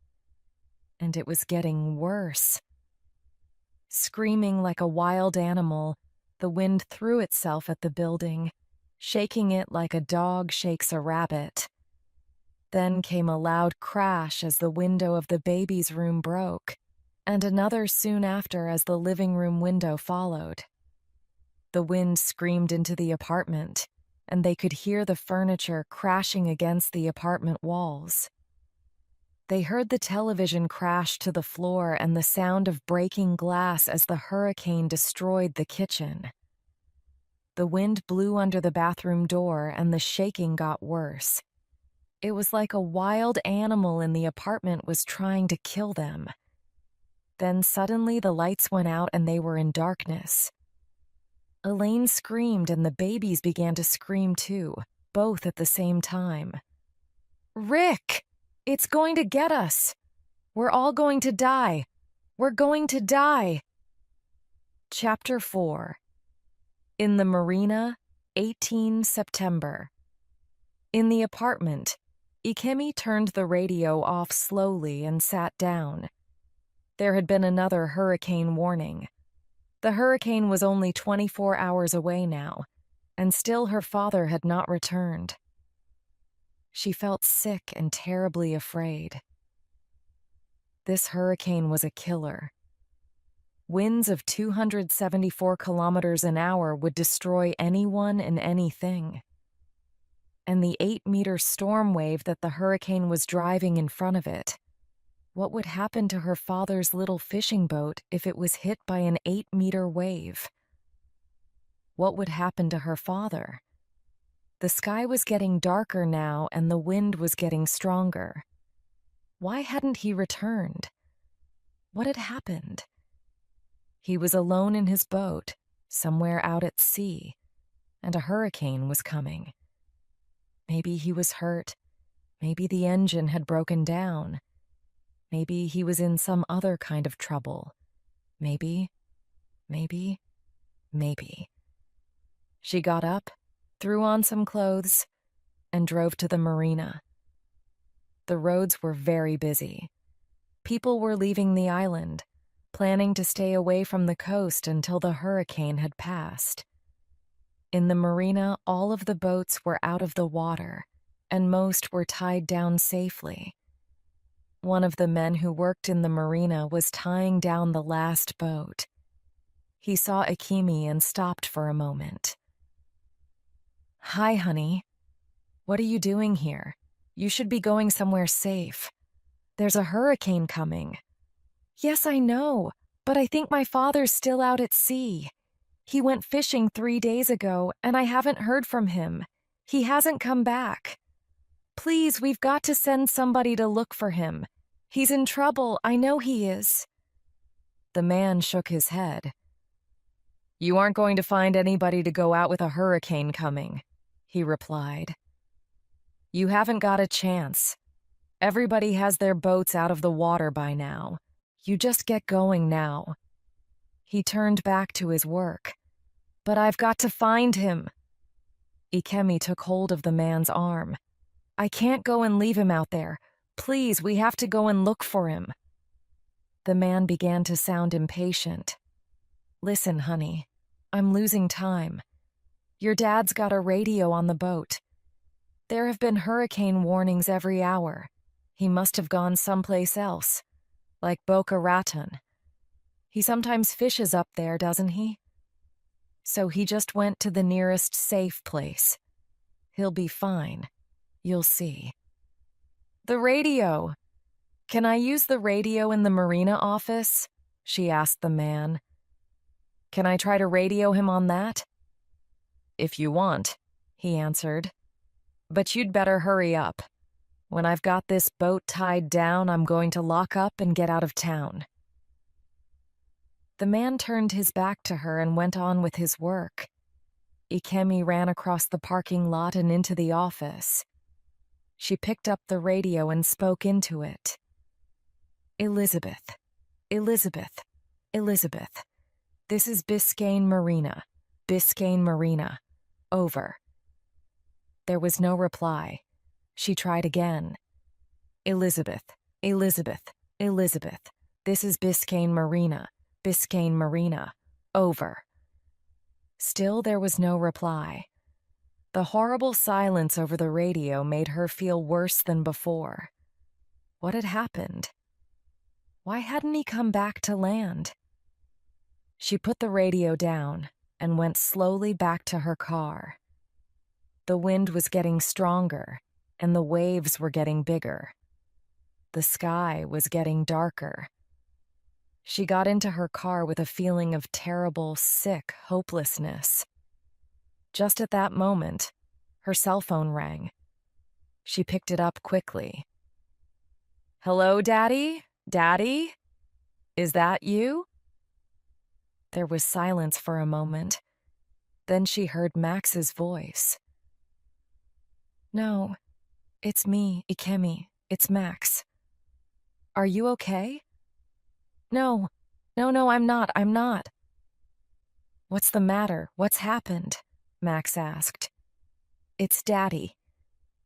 [SPEAKER 1] and it was getting worse. Screaming like a wild animal, the wind threw itself at the building, shaking it like a dog shakes a rabbit. Then came a loud crash as the window of the baby's room broke, and another soon after as the living room window followed. The wind screamed into the apartment, and they could hear the furniture crashing against the apartment walls. They heard the television crash to the floor and the sound of breaking glass as the hurricane destroyed the kitchen. The wind blew under the bathroom door and the shaking got worse. It was like a wild animal in the apartment was trying to kill them. Then suddenly the lights went out and they were in darkness. Elaine screamed and the babies began to scream too, both at the same time. "Rick! It's going to get us! We're all going to die! We're going to die!" Chapter 4. In the Marina, 18 September. In the apartment, Ikemi turned the radio off slowly and sat down. There had been another hurricane warning. The hurricane was only 24 hours away now, and still her father had not returned. She felt sick and terribly afraid. This hurricane was a killer. Winds of 274 kilometers an hour would destroy anyone and anything. And the 8-meter storm wave that the hurricane was driving in front of it. What would happen to her father's little fishing boat if it was hit by an 8-meter wave? What would happen to her father? The sky was getting darker now and the wind was getting stronger. Why hadn't he returned? What had happened? He was alone in his boat, somewhere out at sea, and a hurricane was coming. Maybe he was hurt. Maybe the engine had broken down. Maybe he was in some other kind of trouble. Maybe. She got up, threw on some clothes, and drove to the marina. The roads were very busy. People were leaving the island, planning to stay away from the coast until the hurricane had passed. In the marina, all of the boats were out of the water, and most were tied down safely. One of the men who worked in the marina was tying down the last boat. He saw Ikemi and stopped for a moment. "Hi, honey. What are you doing here? You should be going somewhere safe. There's a hurricane coming." "Yes, I know, but I think my father's still out at sea. He went fishing 3 days ago, and I haven't heard from him. He hasn't come back. Please, we've got to send somebody to look for him. He's in trouble, I know he is." The man shook his head. "You aren't going to find anybody to go out with a hurricane coming," he replied. "You haven't got a chance. Everybody has their boats out of the water by now. You just get going now." He turned back to his work. "But I've got to find him." Ikemi took hold of the man's arm. "I can't go and leave him out there. Please, we have to go and look for him." The man began to sound impatient. "Listen, honey, I'm losing time. Your dad's got a radio on the boat. There have been hurricane warnings every hour. He must have gone someplace else, like Boca Raton. He sometimes fishes up there, doesn't he? So he just went to the nearest safe place. He'll be fine. You'll see." "The radio! Can I use the radio in the marina office?" she asked the man. "Can I try to radio him on that?" "If you want," he answered. "But you'd better hurry up. When I've got this boat tied down, I'm going to lock up and get out of town." The man turned his back to her and went on with his work. Ikemi ran across the parking lot and into the office. She picked up the radio and spoke into it. Elizabeth. Elizabeth, this is Biscayne Marina. Biscayne Marina. Over. There was no reply. She tried again. Elizabeth, Elizabeth, Elizabeth, this is Biscayne Marina. Biscayne Marina. Over. Still there was no reply. The horrible silence over the radio made her feel worse than before. What had happened? Why hadn't he come back to land? She put the radio down and went slowly back to her car. The wind was getting stronger, and the waves were getting bigger. The sky was getting darker. She got into her car with a feeling of terrible, sick hopelessness. Just at that moment, her cell phone rang. She picked it up quickly. "Hello, Daddy? Daddy? Is that you?" There was silence for a moment. Then she heard Max's voice. "No, it's me, Ikemi. It's Max. Are you okay?" No, I'm not. "What's the matter? What's happened?" Max asked. "It's Daddy.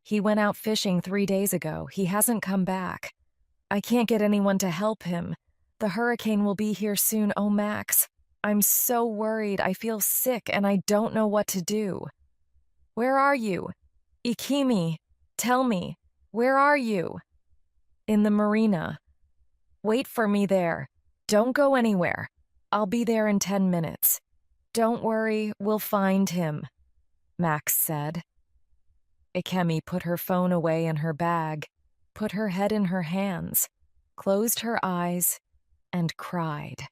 [SPEAKER 1] He went out fishing 3 days ago. He hasn't come back. I can't get anyone to help him. The hurricane will be here soon. Oh, Max, I'm so worried. I feel sick and I don't know what to do. Where are you? Ikemi, tell me, where are you?" "In the marina. Wait for me there. Don't go anywhere. I'll be there in 10 minutes. Don't worry, we'll find him," Max said. Ikemi put her phone away in her bag, put her head in her hands, closed her eyes, and cried.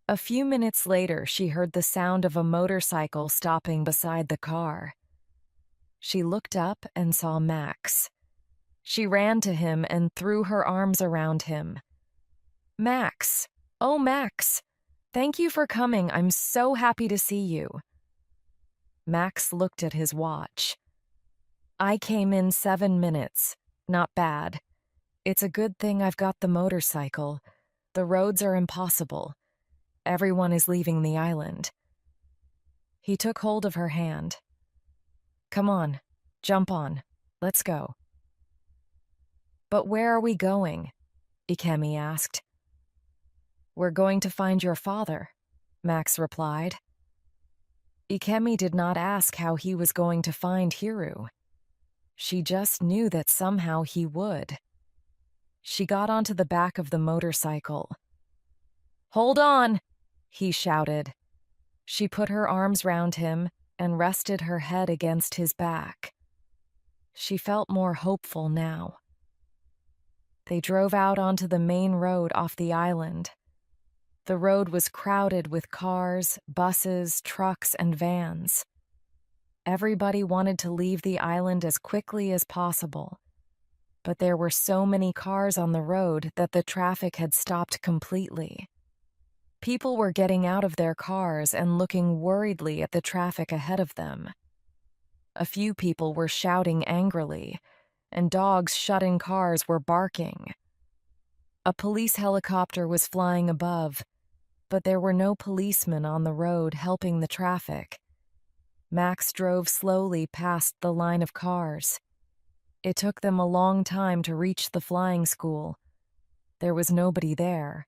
[SPEAKER 1] A few minutes later, she heard the sound of a motorcycle stopping beside the car. She looked up and saw Max. She ran to him and threw her arms around him. "Max! Oh, Max! Thank you for coming. I'm so happy to see you." Max looked at his watch. "I came in 7 minutes. Not bad. It's a good thing I've got the motorcycle. The roads are impossible. Everyone is leaving the island." He took hold of her hand. "Come on, jump on. Let's go." "But where are we going?" Ikemi asked. "We're going to find your father," Max replied. Ikemi did not ask how he was going to find Hiru. She just knew that somehow he would. She got onto the back of the motorcycle. "Hold on!" he shouted. She put her arms round him and rested her head against his back. She felt more hopeful now. They drove out onto the main road off the island. The road was crowded with cars, buses, trucks, and vans. Everybody wanted to leave the island as quickly as possible, but there were so many cars on the road that the traffic had stopped completely. People were getting out of their cars and looking worriedly at the traffic ahead of them. A few people were shouting angrily, and dogs shut in cars were barking. A police helicopter was flying above, but there were no policemen on the road helping the traffic. Max drove slowly past the line of cars. It took them a long time to reach the flying school. There was nobody there.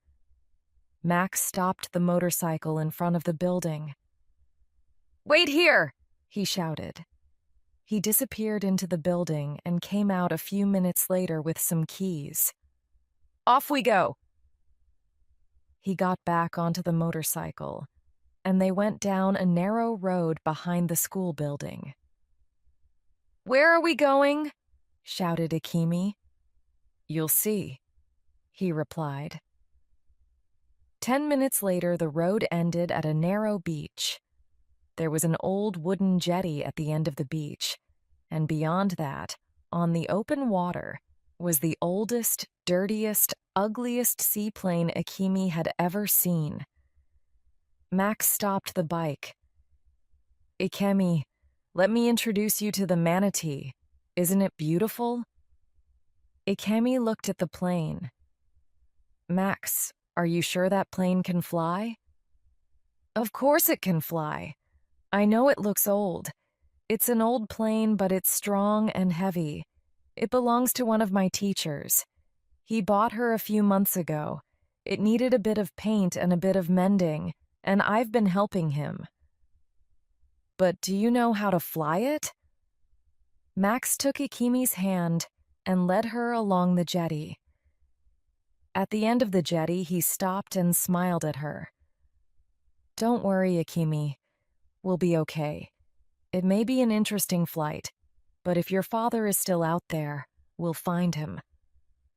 [SPEAKER 1] Max stopped the motorcycle in front of the building. "Wait here!" he shouted. He disappeared into the building and came out a few minutes later with some keys. "Off we go!" He got back onto the motorcycle, and they went down a narrow road behind the school building. "Where are we going?" shouted Ikemi. "You'll see," he replied. 10 minutes later, the road ended at a narrow beach. There was an old wooden jetty at the end of the beach, and beyond that, on the open water, was the oldest, dirtiest, ugliest seaplane Ikemi had ever seen. Max stopped the bike. "Ikemi, let me introduce you to the manatee. Isn't it beautiful?" Ikemi looked at the plane. "Max, Are you sure that plane can fly? Of course it can fly. I know it looks old. It's an old plane, but it's strong and heavy. It belongs to one of my teachers. He bought her a few months ago. It needed a bit of paint and a bit of mending, and I've been helping him. But do you know how to fly it? Max took Akimi's hand and led her along the jetty. At the end of the jetty, he stopped and smiled at her. Don't worry, Akimi. We'll be okay. It may be an interesting flight, but if your father is still out there, we'll find him.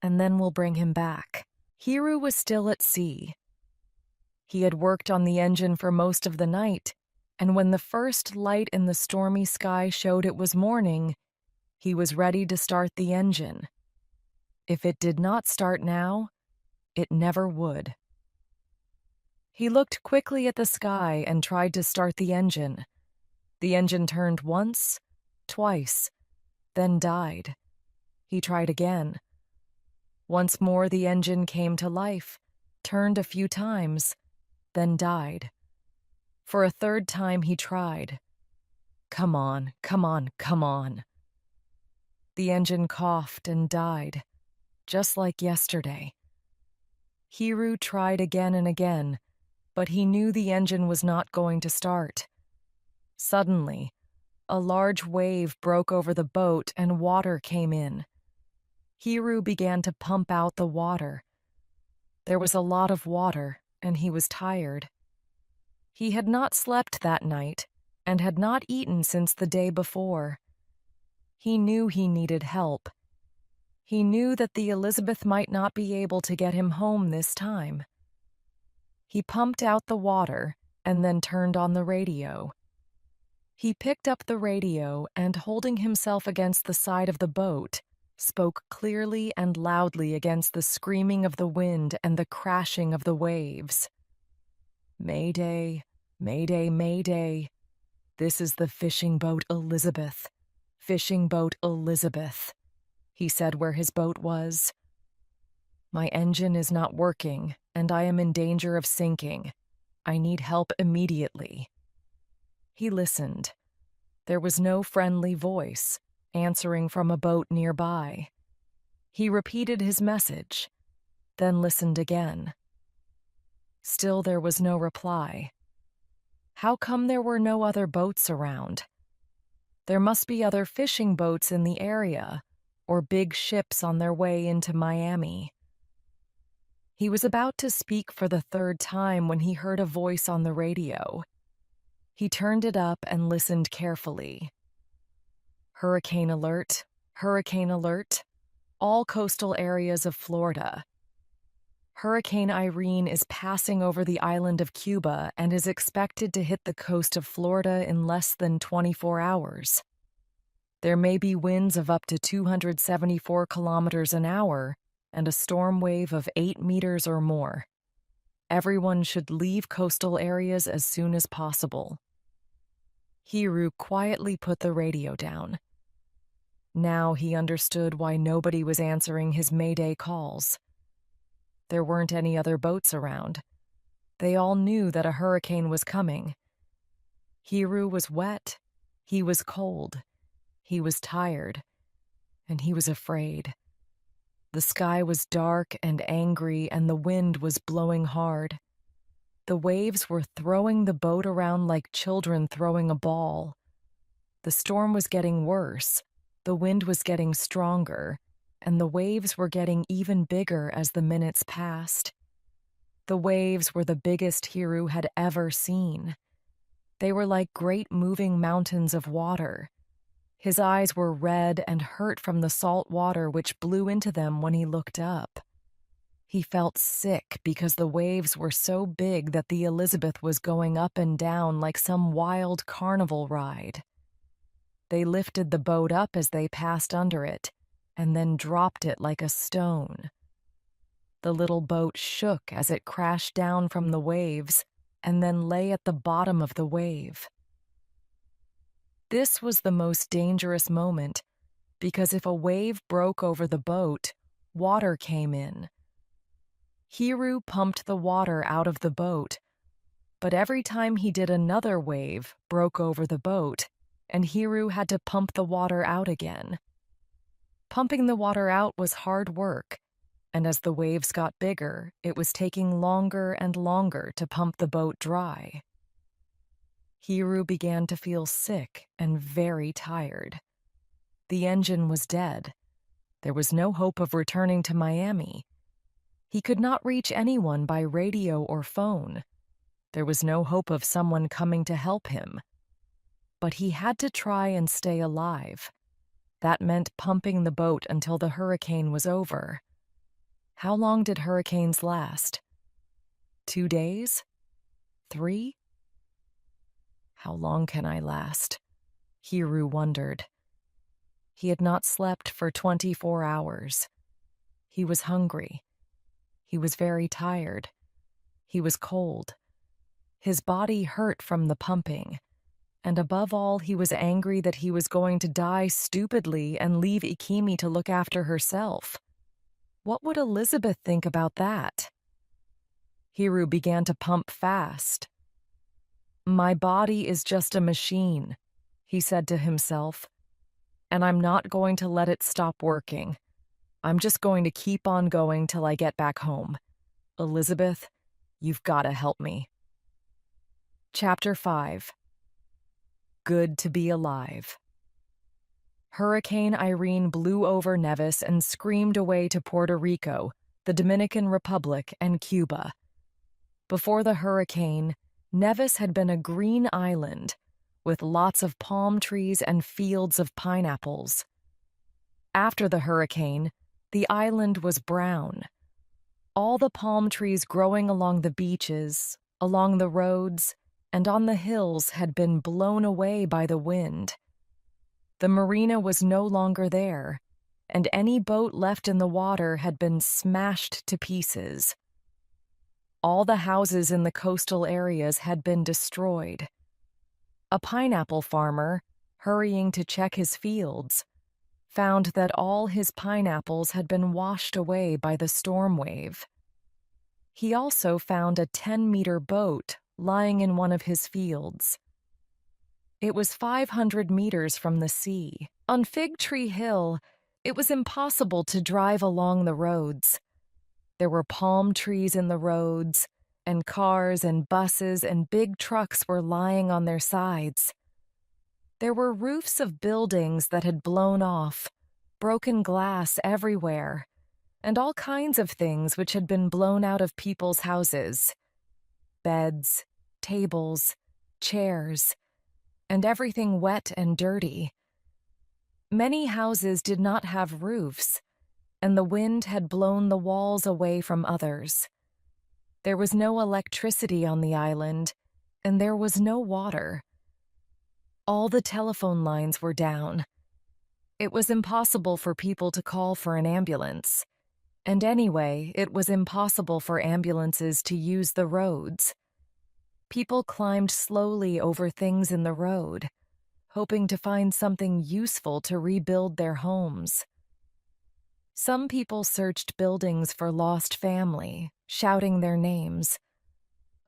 [SPEAKER 1] And then we'll bring him back. Hiru was still at sea. He had worked on the engine for most of the night, and when the first light in the stormy sky showed it was morning, he was ready to start the engine. If it did not start now, it never would. He looked quickly at the sky and tried to start the engine. The engine turned once, twice, then died. He tried again. Once more the engine came to life, turned a few times, then died. For a third time he tried. Come on, come on, come on. The engine coughed and died, just like yesterday. Hiru tried again and again, but he knew the engine was not going to start. Suddenly, a large wave broke over the boat and water came in. Hiru began to pump out the water. There was a lot of water, and he was tired. He had not slept that night and had not eaten since the day before. He knew he needed help. He knew that the Elizabeth might not be able to get him home this time. He pumped out the water and then turned on the radio. He picked up the radio and, holding himself against the side of the boat, spoke clearly and loudly against the screaming of the wind and the crashing of the waves. Mayday, Mayday, Mayday. This is the fishing boat Elizabeth. Fishing boat Elizabeth, he said where his boat was. My engine is not working, and I am in danger of sinking. I need help immediately. He listened. There was no friendly voice answering from a boat nearby. He repeated his message, then listened again. Still there was no reply. How come there were no other boats around? There must be other fishing boats in the area, or big ships on their way into Miami. He was about to speak for the third time when he heard a voice on the radio. He turned it up and listened carefully. Hurricane alert, hurricane alert, all coastal areas of Florida. Hurricane Irene is passing over the island of Cuba and is expected to hit the coast of Florida in less than 24 hours. There may be winds of up to 274 kilometers an hour and a storm wave of 8 meters or more. Everyone should leave coastal areas as soon as possible. Hiru quietly put the radio down. Now he understood why nobody was answering his Mayday calls. There weren't any other boats around. They all knew that a hurricane was coming. Hiru was wet, he was cold, he was tired, and he was afraid. The sky was dark and angry, and the wind was blowing hard. The waves were throwing the boat around like children throwing a ball. The storm was getting worse, the wind was getting stronger, and the waves were getting even bigger as the minutes passed. The waves were the biggest Hiru had ever seen. They were like great moving mountains of water. His eyes were red and hurt from the salt water which blew into them when he looked up. He felt sick because the waves were so big that the Elizabeth was going up and down like some wild carnival ride. They lifted the boat up as they passed under it, and then dropped it like a stone. The little boat shook as it crashed down from the waves and then lay at the bottom of the wave. This was the most dangerous moment because if a wave broke over the boat, water came in. Hiru pumped the water out of the boat, but every time he did, another wave broke over the boat, and Hiru had to pump the water out again. Pumping the water out was hard work, and as the waves got bigger, it was taking longer and longer to pump the boat dry. Hiru began to feel sick and very tired. The engine was dead. There was no hope of returning to Miami. He could not reach anyone by radio or phone. There was no hope of someone coming to help him. But he had to try and stay alive. That meant pumping the boat until the hurricane was over. How long did hurricanes last? 2 days? 3? How long can I last? Hiru wondered. He had not slept for 24 hours. He was hungry. He was very tired. He was cold. His body hurt from the pumping. And above all, he was angry that he was going to die stupidly and leave Ikemi to look after herself. What would Elizabeth think about that? Hiru began to pump fast. My body is just a machine, he said to himself, and I'm not going to let it stop working. I'm just going to keep on going till I get back home. Elizabeth, you've got to help me. Chapter 5. Good to be alive. Hurricane Irene blew over Nevis and screamed away to Puerto Rico, the Dominican Republic, and Cuba. Before the hurricane, Nevis had been a green island with lots of palm trees and fields of pineapples. After the hurricane, the island was brown. All the palm trees growing along the beaches, along the roads, and on the hills had been blown away by the wind. The marina was no longer there, and any boat left in the water had been smashed to pieces. All the houses in the coastal areas had been destroyed. A pineapple farmer, hurrying to check his fields, found that all his pineapples had been washed away by the storm wave. He also found a 10-meter boat lying in one of his fields. It was 500 meters from the sea. On Fig Tree Hill, it was impossible to drive along the roads. There were palm trees in the roads, and cars and buses and big trucks were lying on their sides. There were roofs of buildings that had blown off, broken glass everywhere, and all kinds of things which had been blown out of people's houses. Beds, tables, chairs, and everything wet and dirty. Many houses did not have roofs, and the wind had blown the walls away from others. There was no electricity on the island, and there was no water. All the telephone lines were down. It was impossible for people to call for an ambulance, and anyway, it was impossible for ambulances to use the roads. People climbed slowly over things in the road, hoping to find something useful to rebuild their homes. Some people searched buildings for lost family, shouting their names.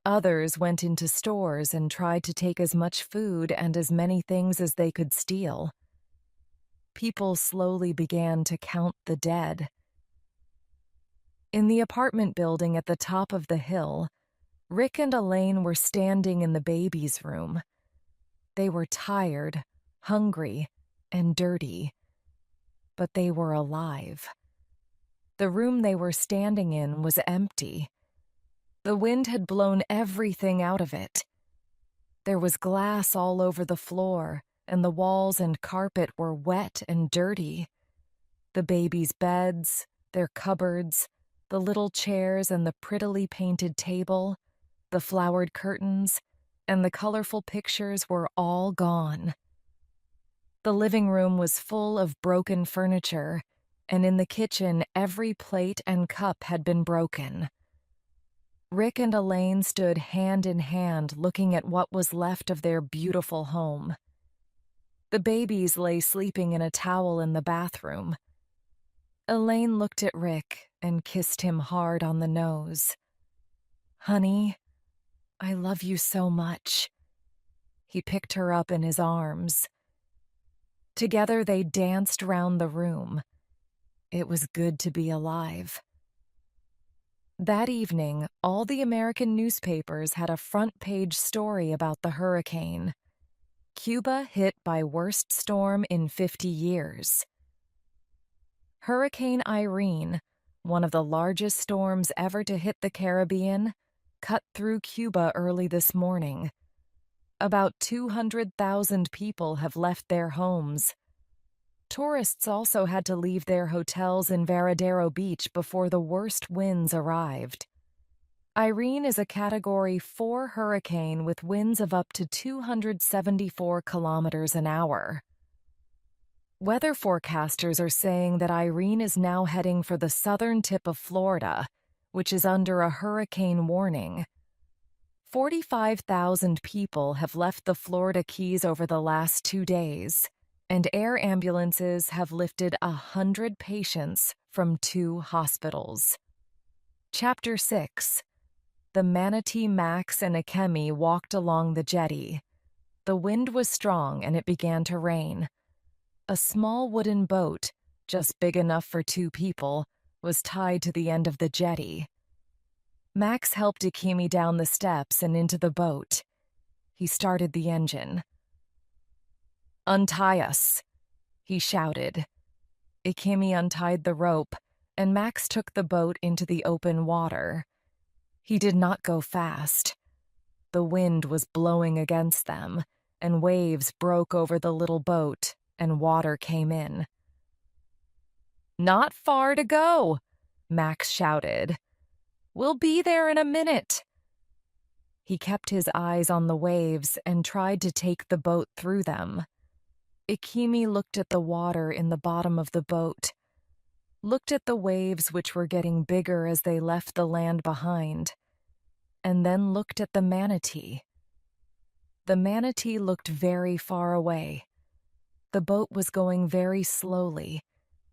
[SPEAKER 1] Others went into stores and tried to take as much food and as many things as they could steal. People slowly began to count the dead. In the apartment building at the top of the hill, Rick and Elaine were standing in the baby's room. They were tired, hungry, and dirty, but they were alive. The room they were standing in was empty. The wind had blown everything out of it. There was glass all over the floor, and the walls and carpet were wet and dirty. The baby's beds, their cupboards, the little chairs and the prettily painted table, the flowered curtains, and the colorful pictures were all gone. The living room was full of broken furniture, and in the kitchen every plate and cup had been broken. Rick and Elaine stood hand in hand looking at what was left of their beautiful home. The babies lay sleeping in a towel in the bathroom. Elaine looked at Rick and kissed him hard on the nose. "Honey, I love you so much." He picked her up in his arms. Together they danced round the room. It was good to be alive. That evening, all the American newspapers had a front-page story about the hurricane. Cuba hit by worst storm in 50 years. Hurricane Irene, one of the largest storms ever to hit the Caribbean, cut through Cuba early this morning. About 200,000 people have left their homes. Tourists also had to leave their hotels in Varadero Beach before the worst winds arrived. Irene is a Category 4 hurricane with winds of up to 274 kilometers an hour. Weather forecasters are saying that Irene is now heading for the southern tip of Florida, which is under a hurricane warning. 45,000 people have left the Florida Keys over the last 2 days, and air ambulances have lifted 100 patients from 2 hospitals. Chapter 6. The manatee Max and Ikemi walked along the jetty. The wind was strong and it began to rain. A small wooden boat, just big enough for 2 people, was tied to the end of the jetty. Max helped Ikemi down the steps and into the boat. He started the engine. "Untie us," he shouted. Ikemi untied the rope, and Max took the boat into the open water. He did not go fast. The wind was blowing against them, and waves broke over the little boat, and water came in. "Not far to go," Max shouted. "We'll be there in a minute." He kept his eyes on the waves and tried to take the boat through them. Ikemi looked at the water in the bottom of the boat, looked at the waves which were getting bigger as they left the land behind, and then looked at the manatee. The manatee looked very far away. The boat was going very slowly,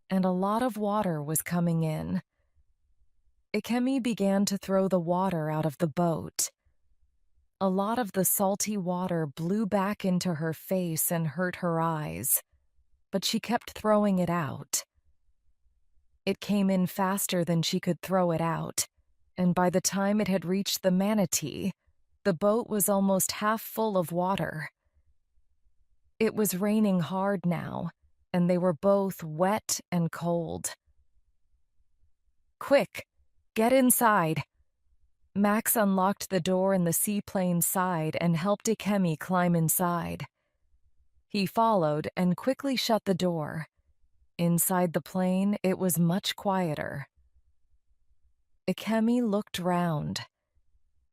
[SPEAKER 1] and a lot of water was coming in. Ikemi began to throw the water out of the boat. A lot of the salty water blew back into her face and hurt her eyes, but she kept throwing it out. It came in faster than she could throw it out, and by the time it had reached the manatee, the boat was almost half full of water. It was raining hard now, and they were both wet and cold. "Quick, get inside." Max unlocked the door in the seaplane's side and helped Ikemi climb inside. He followed and quickly shut the door. Inside the plane, it was much quieter. Ikemi looked round.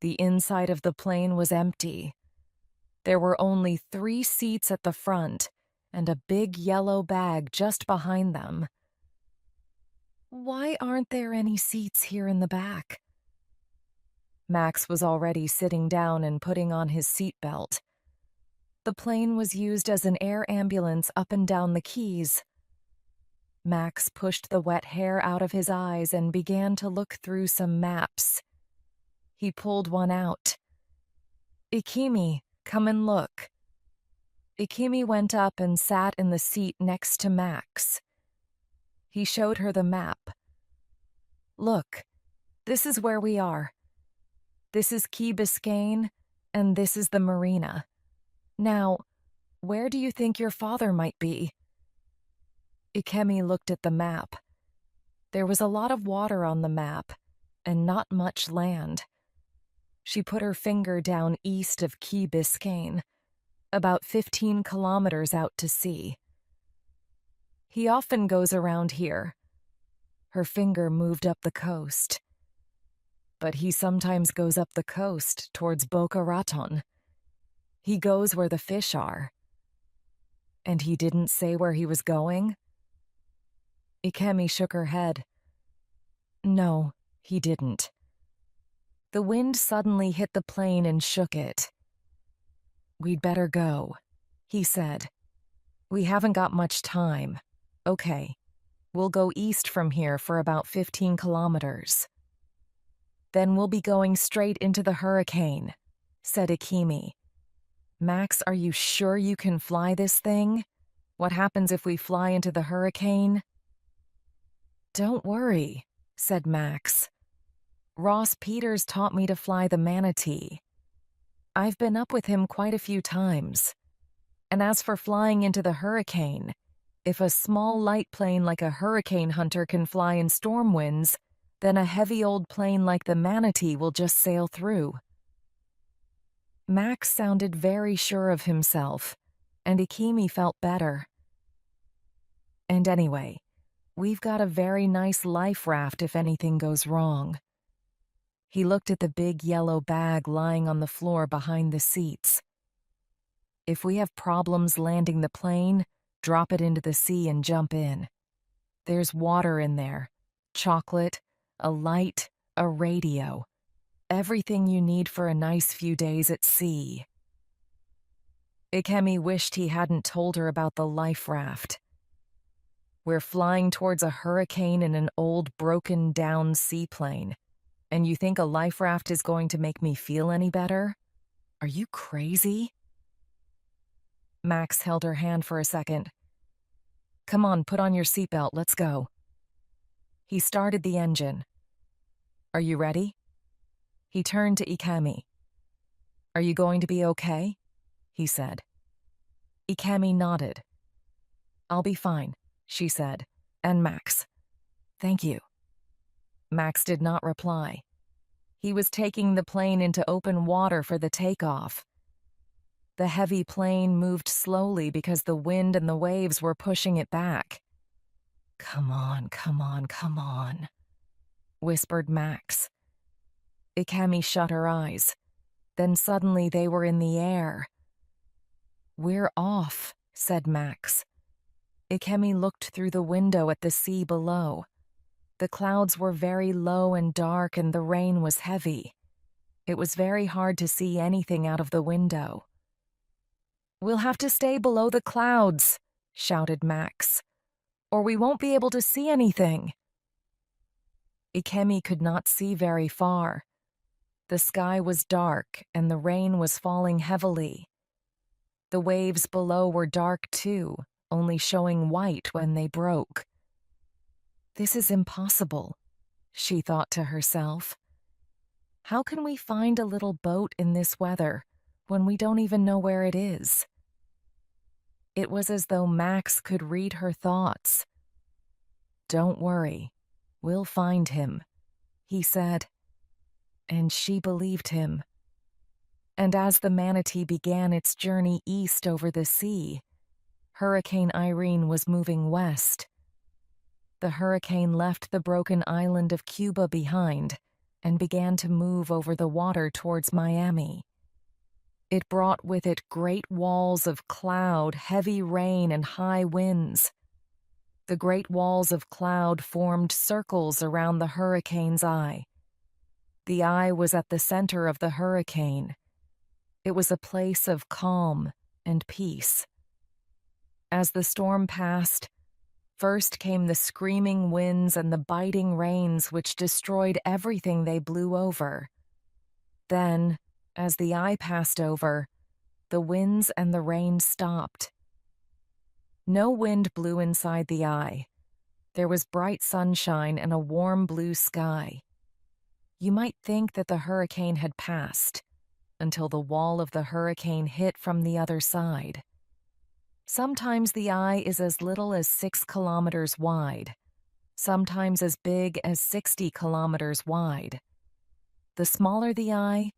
[SPEAKER 1] The inside of the plane was empty. There were only 3 seats at the front and a big yellow bag just behind them. "Why aren't there any seats here in the back?" Max was already sitting down and putting on his seatbelt. The plane was used as an air ambulance up and down the Keys. Max pushed the wet hair out of his eyes and began to look through some maps. He pulled one out. "Ikemi, come and look." Ikemi went up and sat in the seat next to Max. He showed her the map. "Look, this is where we are. This is Key Biscayne, and this is the marina. Now, where do you think your father might be?" Ikemi looked at the map. There was a lot of water on the map, and not much land. She put her finger down east of Key Biscayne, about 15 kilometers out to sea. "He often goes around here." Her finger moved up the coast. "But he sometimes goes up the coast towards Boca Raton. He goes where the fish are." "And he didn't say where he was going?" Ikemi shook her head. "No, he didn't." The wind suddenly hit the plane and shook it. "We'd better go," he said. "We haven't got much time. Okay." We'll go east from here for about 15 kilometers. Then we'll be going straight into the hurricane, said Ikemi. Max, are you sure you can fly this thing? What happens if we fly into the hurricane? Don't worry, said Max. Ross Peters taught me to fly the Manatee. I've been up with him quite a few times. And as for flying into the hurricane, if a small light plane like a Hurricane Hunter can fly in storm winds, then a heavy old plane like the Manatee will just sail through. Max sounded very sure of himself, and Ikemi felt better. And anyway, we've got a very nice life raft if anything goes wrong. He looked at the big yellow bag lying on the floor behind the seats. If we have problems landing the plane, drop it into the sea and jump in. There's water in there, chocolate, a light, a radio. Everything you need for a nice few days at sea. Ikemi wished he hadn't told her about the life raft. We're flying towards a hurricane in an old broken-down seaplane. And you think a life raft is going to make me feel any better? Are you crazy? Max held her hand for a second. Come on, put on your seatbelt, let's go. He started the engine. Are you ready? He turned to Ikemi. Are you going to be okay? He said. Ikemi nodded. I'll be fine, she said. And Max. Thank you. Max did not reply. He was taking the plane into open water for the takeoff. The heavy plane moved slowly because the wind and the waves were pushing it back. Come on, come on, come on, whispered Max. Ikemi shut her eyes. Then suddenly they were in the air. We're off, said Max. Ikemi looked through the window at the sea below. The clouds were very low and dark and the rain was heavy. It was very hard to see anything out of the window. We'll have to stay below the clouds, shouted Max, or we won't be able to see anything. Ikemi could not see very far. The sky was dark and the rain was falling heavily. The waves below were dark too, only showing white when they broke. This is impossible, she thought to herself. How can we find a little boat in this weather when we don't even know where it is? It was as though Max could read her thoughts. Don't worry, we'll find him, he said. And she believed him. And as the Manatee began its journey east over the sea, Hurricane Irene was moving west. The hurricane left the broken island of Cuba behind and began to move over the water towards Miami. It brought with it great walls of cloud, heavy rain, and high winds. The great walls of cloud formed circles around the hurricane's eye. The eye was at the center of the hurricane. It was a place of calm and peace. As the storm passed, first came the screaming winds and the biting rains which destroyed everything they blew over. Then, as the eye passed over, the winds and the rain stopped. No wind blew inside the eye. There was bright sunshine and a warm blue sky. You might think that the hurricane had passed, until the wall of the hurricane hit from the other side. Sometimes the eye is as little as 6 kilometers wide, sometimes as big as 60 kilometers wide. The smaller the eye,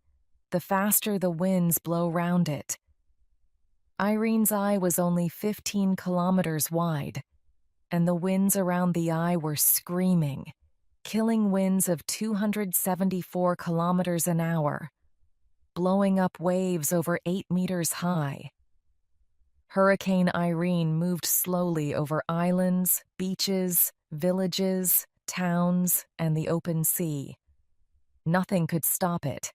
[SPEAKER 1] the faster the winds blow round it. Irene's eye was only 15 kilometers wide, and the winds around the eye were screaming, killing winds of 274 kilometers an hour, blowing up waves over 8 meters high. Hurricane Irene moved slowly over islands, beaches, villages, towns, and the open sea. Nothing could stop it.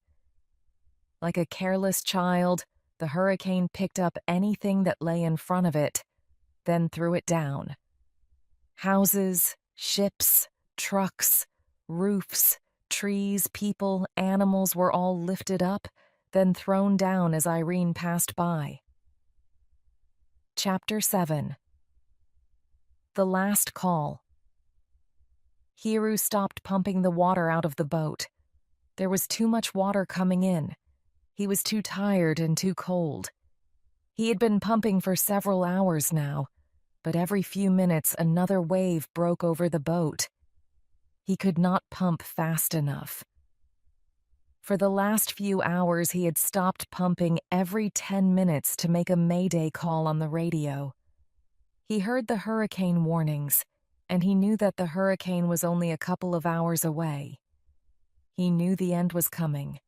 [SPEAKER 1] Like a careless child, the hurricane picked up anything that lay in front of it, then threw it down. Houses, ships, trucks, roofs, trees, people, animals were all lifted up, then thrown down as Irene passed by. Chapter 7. The Last Call. Hiru stopped pumping the water out of the boat. There was too much water coming in. He was too tired and too cold. He had been pumping for several hours now, but every few minutes another wave broke over the boat. He could not pump fast enough. For the last few hours, he had stopped pumping every 10 minutes to make a mayday call on the radio. He heard the hurricane warnings, and he knew that the hurricane was only a couple of hours away. He knew the end was coming.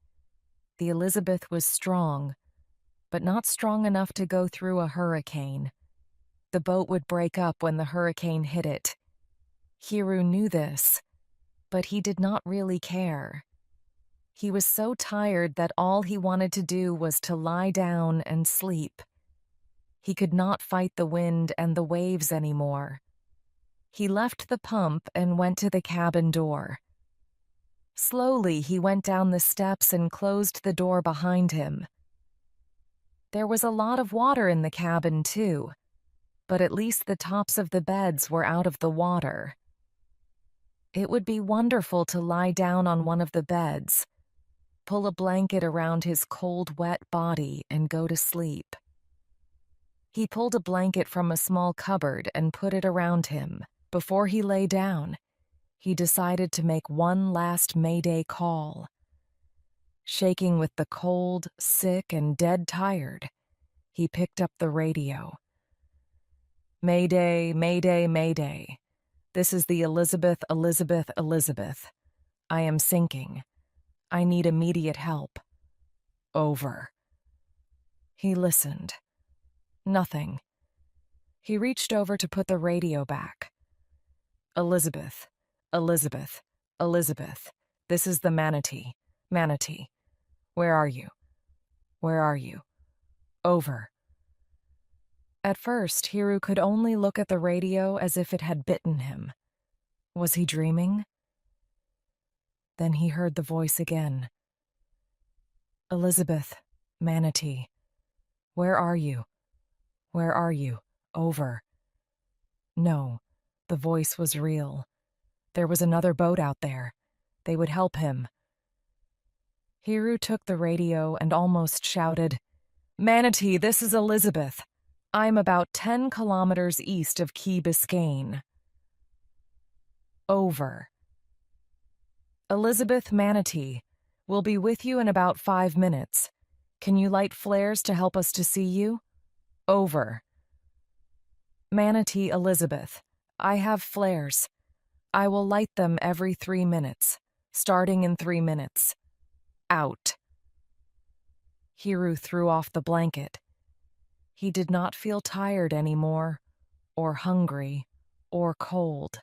[SPEAKER 1] The Elizabeth was strong, but not strong enough to go through a hurricane. The boat would break up when the hurricane hit it. Hiru knew this, but he did not really care. He was so tired that all he wanted to do was to lie down and sleep. He could not fight the wind and the waves anymore. He left the pump and went to the cabin door. Slowly, he went down the steps and closed the door behind him. There was a lot of water in the cabin, too, but at least the tops of the beds were out of the water. It would be wonderful to lie down on one of the beds, pull a blanket around his cold, wet body, and go to sleep. He pulled a blanket from a small cupboard and put it around him. Before he lay down, he decided to make one last mayday call. Shaking with the cold, sick, and dead tired, he picked up the radio. "Mayday, mayday, mayday. This is the Elizabeth, Elizabeth, Elizabeth. I am sinking. I need immediate help. Over." He listened. Nothing. He reached over to put the radio back. "Elizabeth, Elizabeth, Elizabeth. This is the Manatee. Manatee. Where are you? Where are you? Over." At first, Hiru could only look at the radio as if it had bitten him. Was he dreaming? Then he heard the voice again. "Elizabeth, Manatee. Where are you? Where are you? Over." No, the voice was real. There was another boat out there. They would help him. Hiru took the radio and almost shouted, "Manatee, this is Elizabeth. I'm about 10 kilometers east of Key Biscayne." Over. "Elizabeth, Manatee. We'll be with you in about 5 minutes. Can you light flares to help us to see you? Over." "Manatee, Elizabeth. I have flares. I will light them every 3 minutes, starting in 3 minutes. Out." Hiru threw off the blanket. He did not feel tired anymore, or hungry, or cold.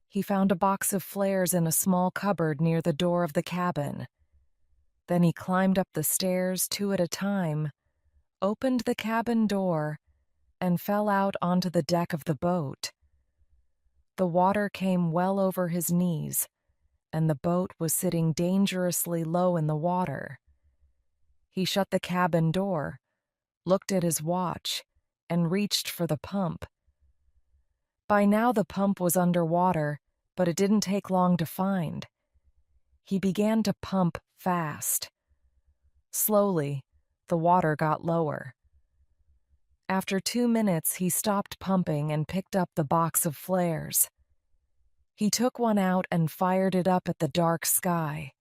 [SPEAKER 1] He found a box of flares in a small cupboard near the door of the cabin. Then he climbed up the stairs 2 at a time, opened the cabin door, and fell out onto the deck of the boat. The water came well over his knees, and the boat was sitting dangerously low in the water. He shut the cabin door, looked at his watch, and reached for the pump. By now the pump was underwater, but it didn't take long to find. He began to pump fast. Slowly, the water got lower. After 2 minutes, he stopped pumping and picked up the box of flares. He took one out and fired it up at the dark sky.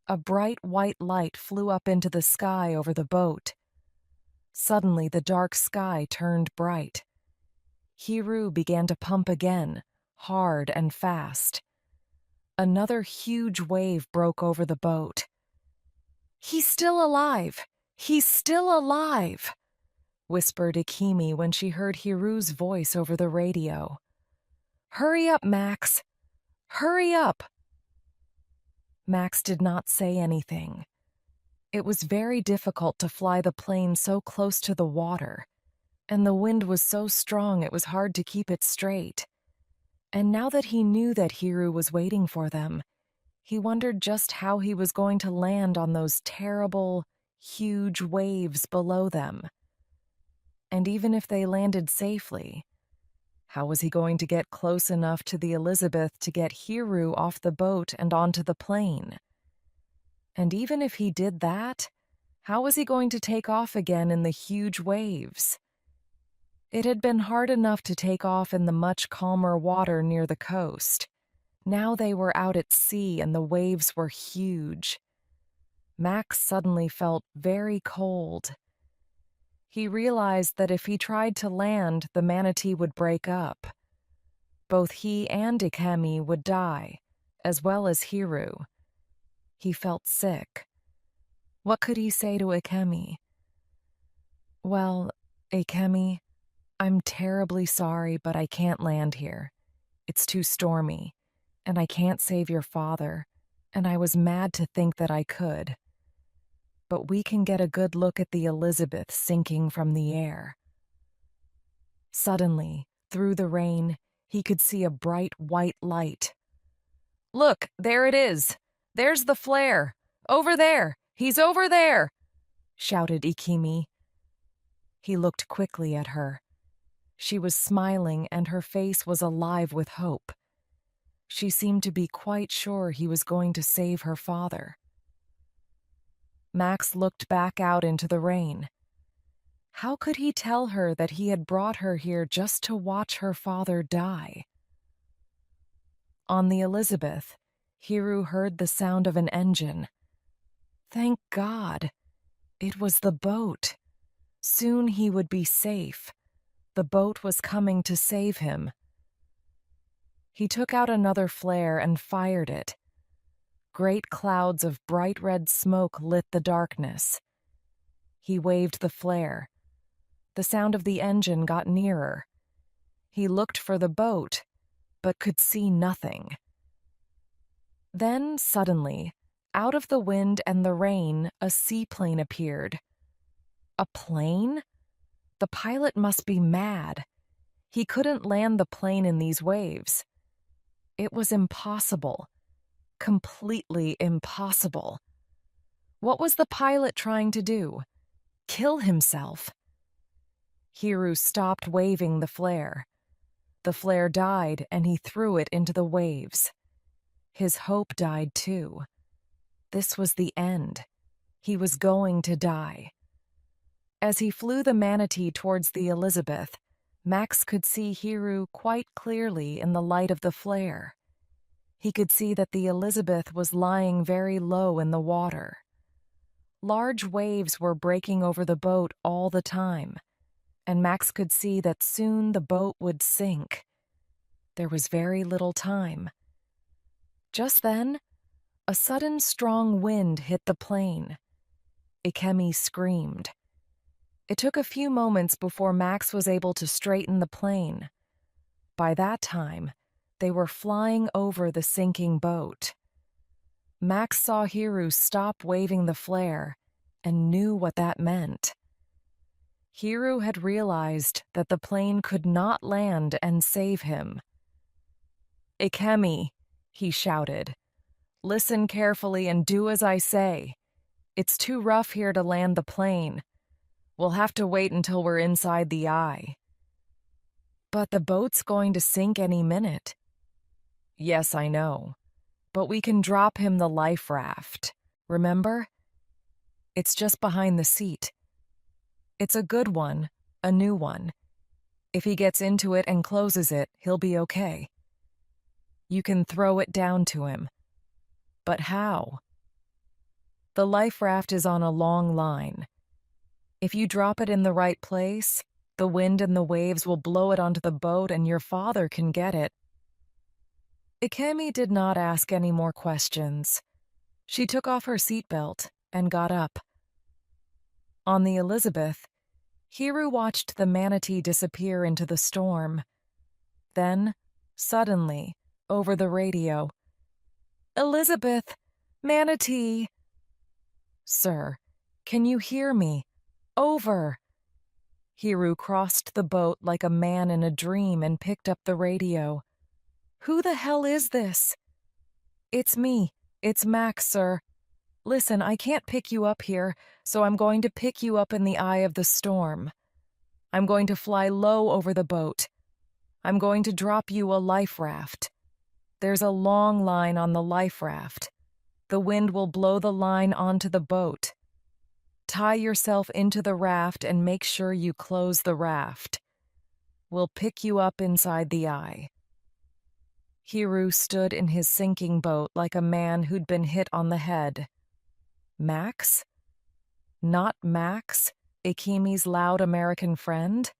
[SPEAKER 1] A bright white light flew up into the sky over the boat. Suddenly, the dark sky turned bright. Hiru began to pump again, hard and fast. Another huge wave broke over the boat. "He's still alive! He's still alive!" whispered Ikemi when she heard Hiru's voice over the radio. "Hurry up, Max! Hurry up!" Max did not say anything. It was very difficult to fly the plane so close to the water. and the wind was so strong it was hard to keep it straight. And now that he knew that Hiru was waiting for them, he wondered just how he was going to land on those terrible, huge waves below them. And even if they landed safely, how was he going to get close enough to the Elizabeth to get Hiru off the boat and onto the plane? And even if he did that, how was he going to take off again in the huge waves? It had been hard enough to take off in the much calmer water near the coast. Now they were out at sea and the waves were huge. Max suddenly felt very cold. He realized that if he tried to land, the manatee would break up. Both he and Ikemi would die, as well as Hiru. He felt sick. What could he say to Ikemi? Well, Ikemi, I'm terribly sorry, but I can't land here. It's too stormy, and I can't save your father, and I was mad to think that I could. But we can get a good look at the Elizabeth sinking from the air. Suddenly, through the rain, he could see a bright white light. Look, there it is! There's the flare! Over there! He's over there! Shouted Ikemi. He looked quickly at her. She was smiling and her face was alive with hope. She seemed to be quite sure he was going to save her father. Max looked back out into the rain. How could he tell her that he had brought her here just to watch her father die? On the Elizabeth, Hiru heard the sound of an engine. Thank God! It was the boat. Soon he would be safe. The boat was coming to save him. He took out another flare and fired it. Great clouds of bright red smoke lit the darkness. He waved the flare. The sound of the engine got nearer. He looked for the boat, but could see nothing. Then, suddenly, out of the wind and the rain, a seaplane appeared. A plane? The pilot must be mad. He couldn't land the plane in these waves. It was impossible. Completely impossible. What was the pilot trying to do? Kill himself? Hiru stopped waving the flare. The flare died and he threw it into the waves. His hope died too. This was the end. He was going to die. As he flew the manatee towards the Elizabeth, Max could see Hiru quite clearly in the light of the flare. He could see that the Elizabeth was lying very low in the water. Large waves were breaking over the boat all the time, and Max could see that soon the boat would sink. There was very little time. Just then, a sudden strong wind hit the plane. Ikemi screamed. It took a few moments before Max was able to straighten the plane. By that time, they were flying over the sinking boat. Max saw Hiru stop waving the flare and knew what that meant. Hiru had realized that the plane could not land and save him. Ikemi, he shouted, listen carefully and do as I say. It's too rough here to land the plane. We'll have to wait until we're inside the eye. But the boat's going to sink any minute. Yes, I know. But we can drop him the life raft. Remember? It's just behind the seat. It's a good one, a new one. If he gets into it and closes it, he'll be okay. You can throw it down to him. But how? The life raft is on a long line. If you drop it in the right place, the wind and the waves will blow it onto the boat and your father can get it. Ikemi did not ask any more questions. She took off her seatbelt and got up. On the Elizabeth, Hiru watched the manatee disappear into the storm. Then, suddenly, over the radio, Elizabeth! Manatee! Sir, can you hear me? Over! Hiru crossed the boat like a man in a dream and picked up the radio. "Who the hell is this?" "It's me. It's Max, sir. Listen, I can't pick you up here, so I'm going to pick you up in the eye of the storm. I'm going to fly low over the boat. I'm going to drop you a life raft. There's a long line on the life raft. The wind will blow the line onto the boat. Tie yourself into the raft and make sure you close the raft. We'll pick you up inside the eye." Hiru stood in his sinking boat like a man who'd been hit on the head. Max? Not Max, Ikemi's loud American friend?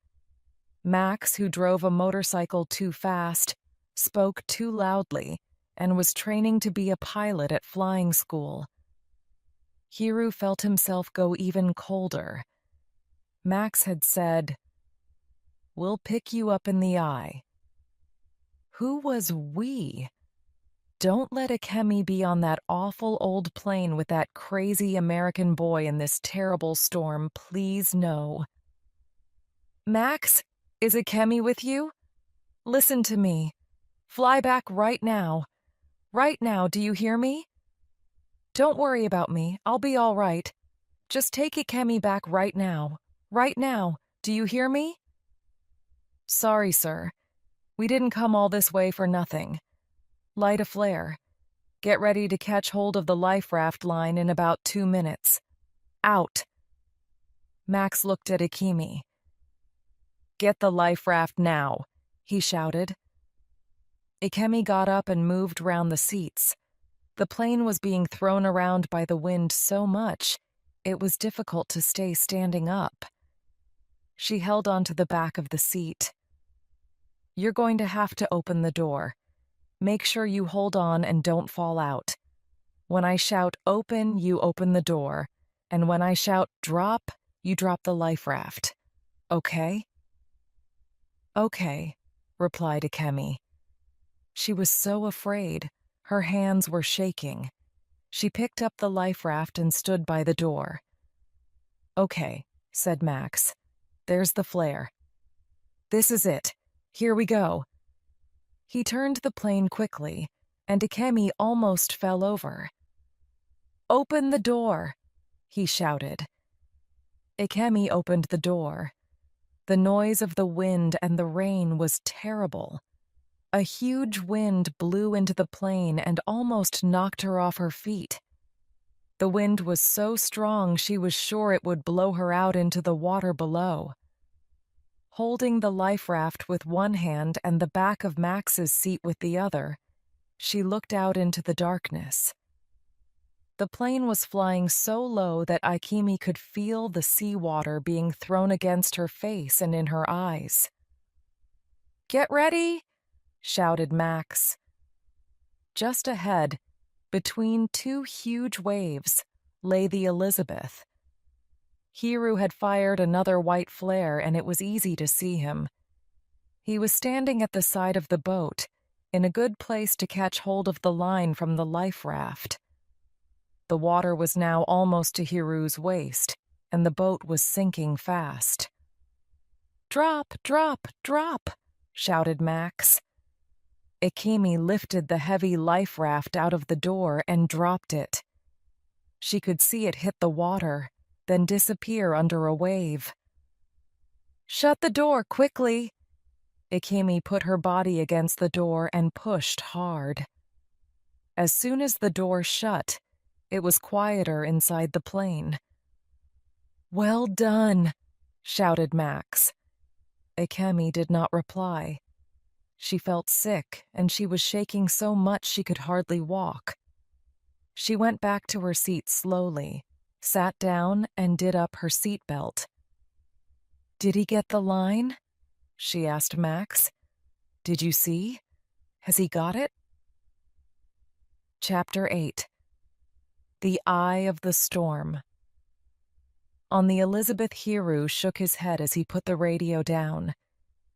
[SPEAKER 1] Max, who drove a motorcycle too fast, spoke too loudly, and was training to be a pilot at flying school. Hiru felt himself go even colder. Max had said, "We'll pick you up in the eye." Who was we? Don't let Ikemi be on that awful old plane with that crazy American boy in this terrible storm, please no. "Max, is Ikemi with you? Listen to me. Fly back right now. Right now, do you hear me? Don't worry about me, I'll be all right. Just take Ikemi back right now. Right now, do you hear me?" "Sorry, sir. We didn't come all this way for nothing. Light a flare. Get ready to catch hold of the life raft line in about 2 minutes. Out." Max looked at Ikemi. "Get the life raft now," he shouted. Ikemi got up and moved round the seats. The plane was being thrown around by the wind so much, it was difficult to stay standing up. She held onto the back of the seat. "You're going to have to open the door. Make sure you hold on and don't fall out. When I shout open, you open the door. And when I shout drop, you drop the life raft. Okay?" "Okay," replied Ikemi. She was so afraid. Her hands were shaking. She picked up the life raft and stood by the door. "Okay," said Max. "There's the flare. This is it. Here we go." He turned the plane quickly, and Ikemi almost fell over. "Open the door," he shouted. Ikemi opened the door. The noise of the wind and the rain was terrible. A huge wind blew into the plane and almost knocked her off her feet. The wind was so strong she was sure it would blow her out into the water below. Holding the life raft with one hand and the back of Max's seat with the other, she looked out into the darkness. The plane was flying so low that Ikemi could feel the seawater being thrown against her face and in her eyes. "Get ready!" shouted Max. Just ahead, between two huge waves, lay the Elizabeth. Hiru had fired another white flare, and it was easy to see him. He was standing at the side of the boat, in a good place to catch hold of the line from the life raft. The water was now almost to Hiru's waist, and the boat was sinking fast. "Drop, drop, drop!" shouted Max. Ikemi lifted the heavy life raft out of the door and dropped it. She could see it hit the water, then disappear under a wave. "Shut the door, quickly!" Ikemi put her body against the door and pushed hard. As soon as the door shut, it was quieter inside the plane. "Well done!" shouted Max. Ikemi did not reply. She felt sick, and she was shaking so much she could hardly walk. She went back to her seat slowly, sat down, and did up her seatbelt. "Did he get the line?" she asked Max. "Did you see? Has he got it?" Chapter 8. The Eye of the Storm. On the Elizabeth, Hiru shook his head as he put the radio down.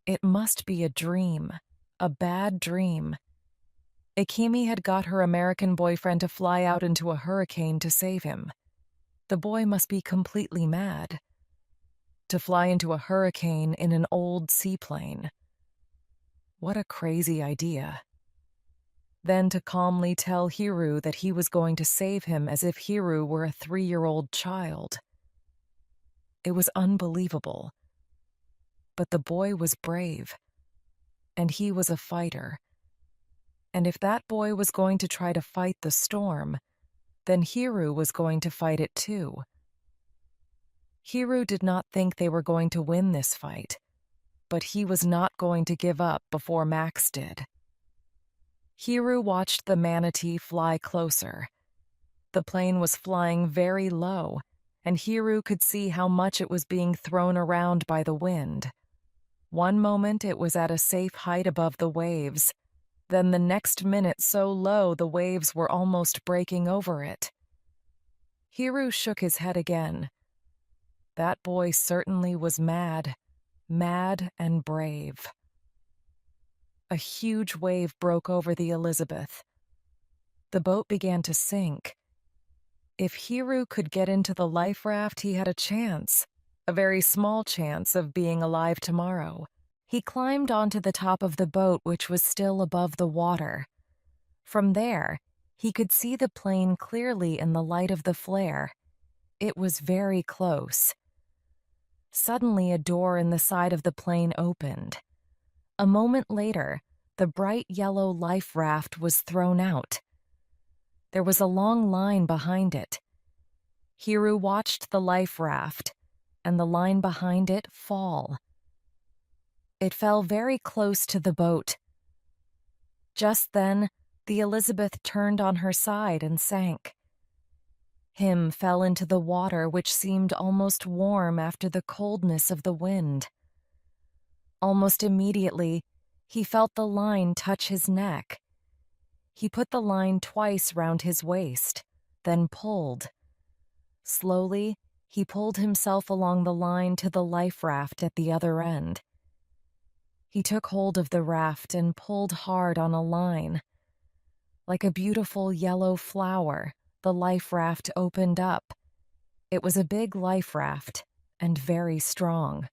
[SPEAKER 1] It must be a dream. A bad dream. Ikemi had got her American boyfriend to fly out into a hurricane to save him. The boy must be completely mad. to fly into a hurricane in an old seaplane. What a crazy idea. Then to calmly tell Hiru that he was going to save him as if Hiru were a 3-year-old child. It was unbelievable. But the boy was brave, and he was a fighter. And if that boy was going to try to fight the storm, then Hiru was going to fight it too. Hiru did not think they were going to win this fight, but he was not going to give up before Max did. Hiru watched the manatee fly closer. The plane was flying very low, and Hiru could see how much it was being thrown around by the wind. One moment it was at a safe height above the waves, then the next minute so low the waves were almost breaking over it. Hiru shook his head again. That boy certainly was mad and brave. A huge wave broke over the Elizabeth. The boat began to sink. If Hiru could get into the life raft, he had a chance, a very small chance of being alive tomorrow. He climbed onto the top of the boat, which was still above the water. From there, he could see the plane clearly in the light of the flare. It was very close. Suddenly, a door in the side of the plane opened. A moment later, the bright yellow life raft was thrown out. There was a long line behind it. Hiru watched the life raft, and the line behind it fall. It fell very close to the boat. Just then, the Elizabeth turned on her side and sank. Him fell into the water, which seemed almost warm after the coldness of the wind. Almost immediately, he felt the line touch his neck. He put the line twice round his waist, then pulled. Slowly, he pulled himself along the line to the life raft at the other end. He took hold of the raft and pulled hard on a line. Like a beautiful yellow flower, the life raft opened up. It was a big life raft and very strong.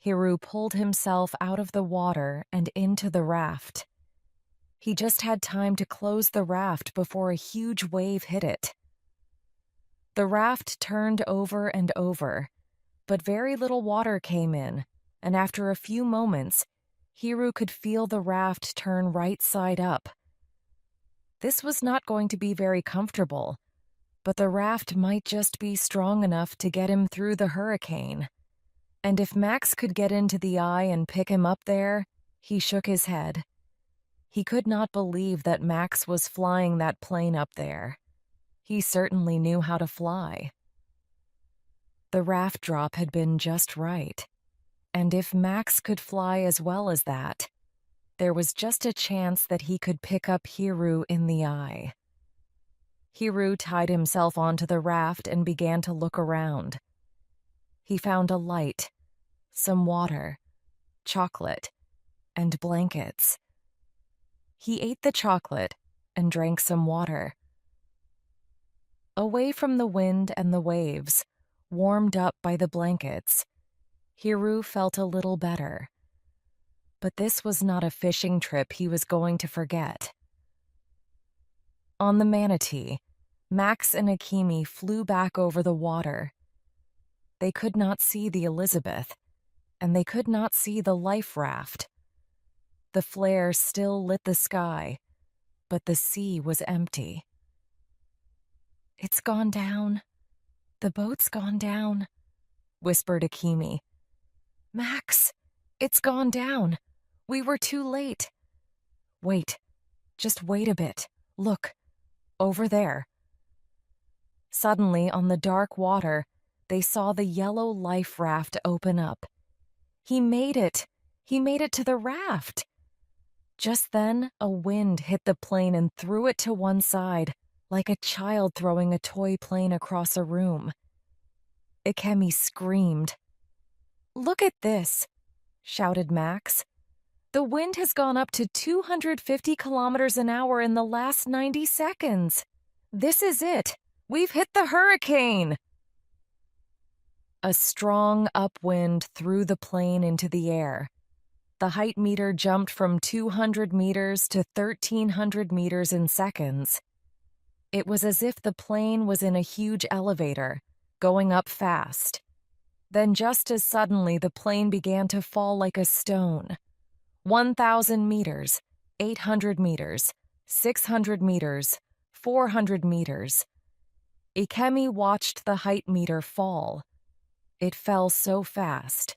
[SPEAKER 1] Hiru pulled himself out of the water and into the raft. He just had time to close the raft before a huge wave hit it. The raft turned over and over, but very little water came in, and after a few moments, Hiru could feel the raft turn right side up. This was not going to be very comfortable, but the raft might just be strong enough to get him through the hurricane. And if Max could get into the eye and pick him up there, he shook his head. He could not believe that Max was flying that plane up there. He certainly knew how to fly. The raft drop had been just right. And if Max could fly as well as that, there was just a chance that he could pick up Hiru in the eye. Hiru tied himself onto the raft and began to look around. He found a light, some water, chocolate, and blankets. He ate the chocolate and drank some water. Away from the wind and the waves, warmed up by the blankets, Hiru felt a little better. But this was not a fishing trip he was going to forget. On the manatee, Max and Akemi flew back over the water. They could not see the Elizabeth, and they could not see the life raft. The flare still lit the sky, but the sea was empty. "It's gone down. The boat's gone down," whispered Akemi. "Max, it's gone down. We were too late." "Wait. Just wait a bit. Look. Over there." Suddenly, on the dark water, they saw the yellow life raft open up. He made it. He made it to the raft. Just then, a wind hit the plane and threw it to one side, like a child throwing a toy plane across a room. Akemi screamed. "Look at this," shouted Max. "The wind has gone up to 250 kilometers an hour in the last 90 seconds. This is it. We've hit the hurricane." A strong upwind threw the plane into the air. The height meter jumped from 200 meters to 1,300 meters in seconds. It was as if the plane was in a huge elevator, going up fast. Then just as suddenly the plane began to fall like a stone. 1,000 meters, 800 meters, 600 meters, 400 meters. Ikemi watched the height meter fall. It fell so fast.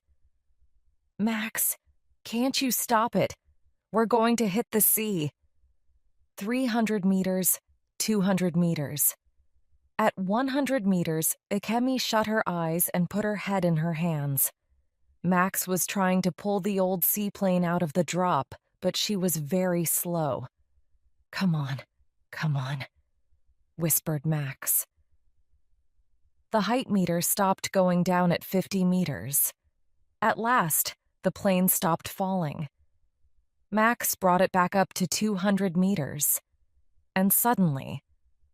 [SPEAKER 1] "Max, can't you stop it? We're going to hit the sea." 300 meters, 200 meters. At 100 meters, Ikemi shut her eyes and put her head in her hands. Max was trying to pull the old seaplane out of the drop, but she was very slow. Come on," whispered Max. The height meter stopped going down at 50 meters. At last, the plane stopped falling. Max brought it back up to 200 meters. And suddenly,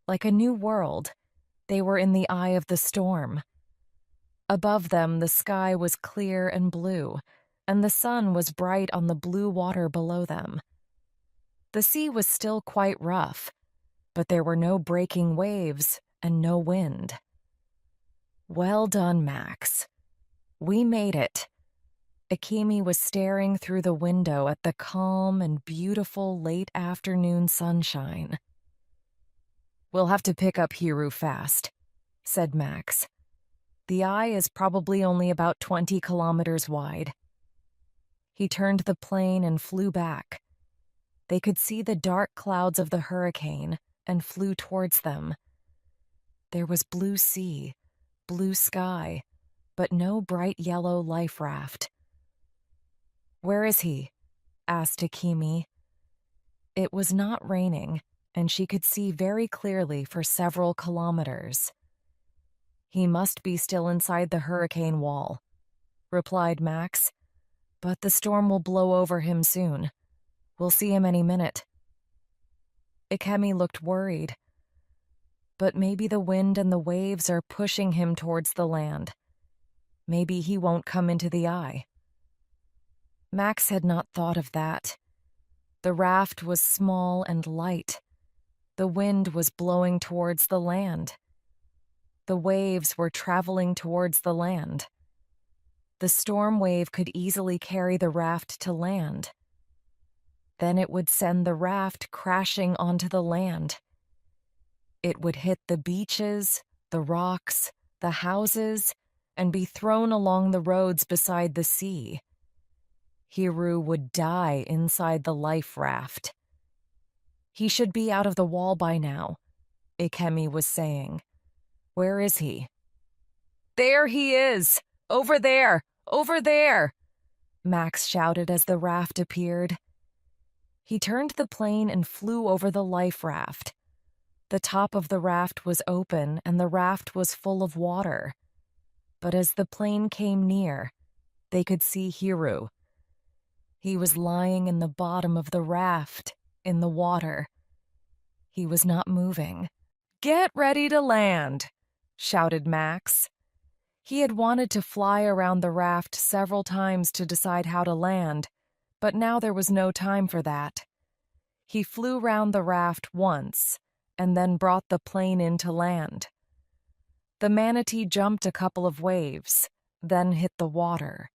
[SPEAKER 1] like a new world, they were in the eye of the storm. Above them, the sky was clear and blue, and the sun was bright on the blue water below them. The sea was still quite rough, but there were no breaking waves and no wind. "Well done, Max. We made it." Ikemi was staring through the window at the calm and beautiful late afternoon sunshine. "We'll have to pick up Hiru fast," said Max. "The eye is probably only about 20 kilometers wide." He turned the plane and flew back. They could see the dark clouds of the hurricane and flew towards them. There was blue sea, blue sky, but no bright yellow life raft. "Where is he?" asked Ikemi. It was not raining, and she could see very clearly for several kilometers. "He must be still inside the hurricane wall," replied Max, "but the storm will blow over him soon. We'll see him any minute." Ikemi looked worried. "But maybe the wind and the waves are pushing him towards the land. Maybe he won't come into the eye." Max had not thought of that. The raft was small and light. The wind was blowing towards the land. The waves were traveling towards the land. The storm wave could easily carry the raft to land. Then it would send the raft crashing onto the land. It would hit the beaches, the rocks, the houses, and be thrown along the roads beside the sea. Hiru would die inside the life raft. "He should be out of the wall by now," Ikemi was saying. "Where is he?" "There he is! Over there! Over there!" Max shouted as the raft appeared. He turned the plane and flew over the life raft. The top of the raft was open and the raft was full of water. But as the plane came near, they could see Hiru. He was lying in the bottom of the raft, in the water. He was not moving. "Get ready to land," shouted Max. He had wanted to fly around the raft several times to decide how to land, but now there was no time for that. He flew round the raft once, and then brought the plane in to land. The manatee jumped a couple of waves, then hit the water.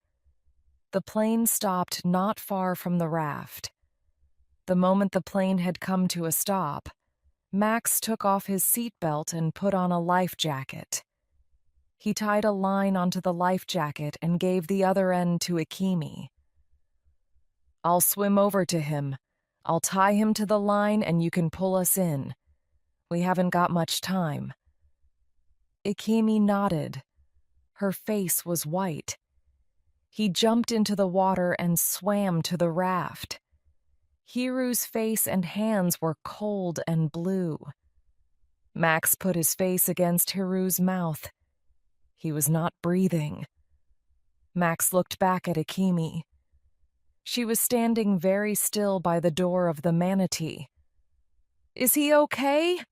[SPEAKER 1] The plane stopped not far from the raft. The moment the plane had come to a stop, Max took off his seatbelt and put on a life jacket. He tied a line onto the life jacket and gave the other end to Ikemi. "I'll swim over to him. I'll tie him to the line and you can pull us in. We haven't got much time." Ikemi nodded. Her face was white. He jumped into the water and swam to the raft. Hiru's face and hands were cold and blue. Max put his face against Hiru's mouth. He was not breathing. Max looked back at Ikemi. She was standing very still by the door of the manatee. "Is he okay?"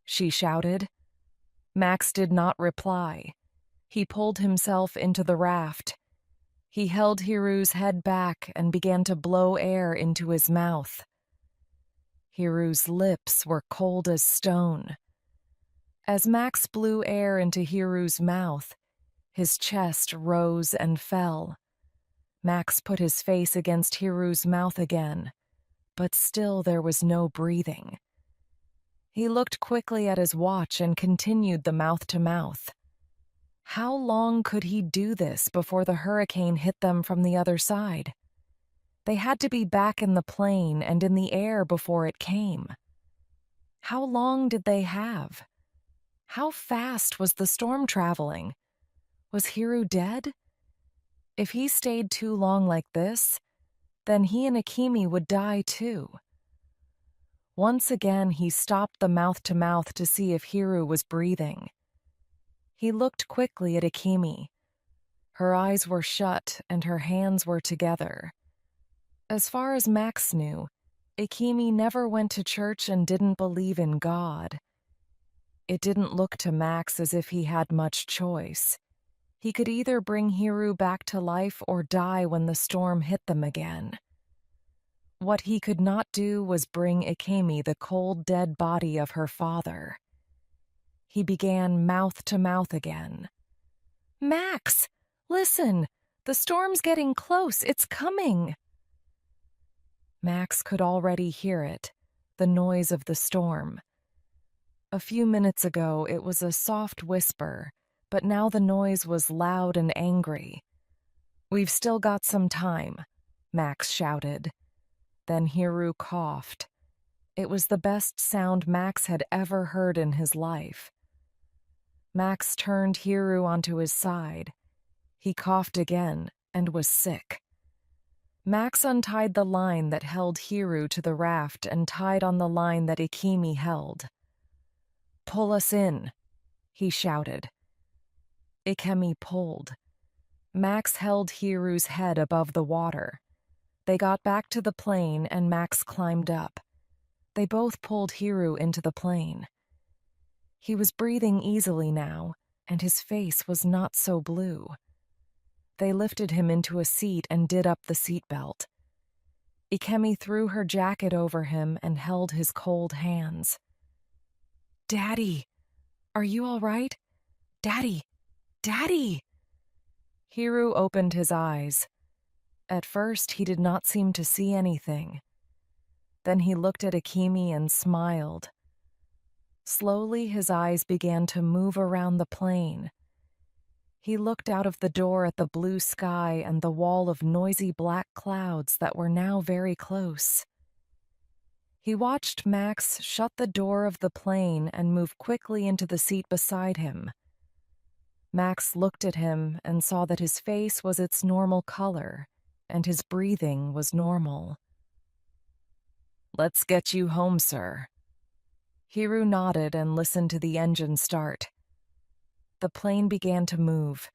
[SPEAKER 1] she shouted. Max did not reply. He pulled himself into the raft. He held Hiru's head back and began to blow air into his mouth. Hiru's lips were cold as stone. As Max blew air into Hiru's mouth, his chest rose and fell. Max put his face against Hiru's mouth again, but still there was no breathing. He looked quickly at his watch and continued the mouth-to-mouth. How long could he do this before the hurricane hit them from the other side? They had to be back in the plane and in the air before it came. How long did they have? How fast was the storm traveling? Was Hiru dead? If he stayed too long like this, then he and Akemi would die too. Once again, he stopped the mouth-to-mouth to see if Hiru was breathing. He looked quickly at Akemi. Her eyes were shut and her hands were together. As far as Max knew, Akemi never went to church and didn't believe in God. It didn't look to Max as if he had much choice. He could either bring Hiru back to life or die when the storm hit them again. What he could not do was bring Akemi the cold, dead body of her father. He began mouth-to-mouth again. "Max, listen! The storm's getting close. It's coming!" Max could already hear it, the noise of the storm. A few minutes ago, it was a soft whisper, but now the noise was loud and angry. "We've still got some time," Max shouted. Then Hiru coughed. It was the best sound Max had ever heard in his life. Max turned Hiru onto his side. He coughed again and was sick. Max untied the line that held Hiru to the raft and tied on the line that Akemi held. "Pull us in," he shouted. Akemi pulled. Max held Hiru's head above the water. They got back to the plane and Max climbed up. They both pulled Hiru into the plane. He was breathing easily now, and his face was not so blue. They lifted him into a seat and did up the seatbelt. Akemi threw her jacket over him and held his cold hands. "Daddy, are you all right? Daddy, Daddy!" Hiru opened his eyes. At first, he did not seem to see anything. Then he looked at Akemi and smiled. Slowly, his eyes began to move around the plane. He looked out of the door at the blue sky and the wall of noisy black clouds that were now very close. He watched Max shut the door of the plane and move quickly into the seat beside him. Max looked at him and saw that his face was its normal color, and his breathing was normal. "Let's get you home, sir." Hiru nodded and listened to the engine start. The plane began to move.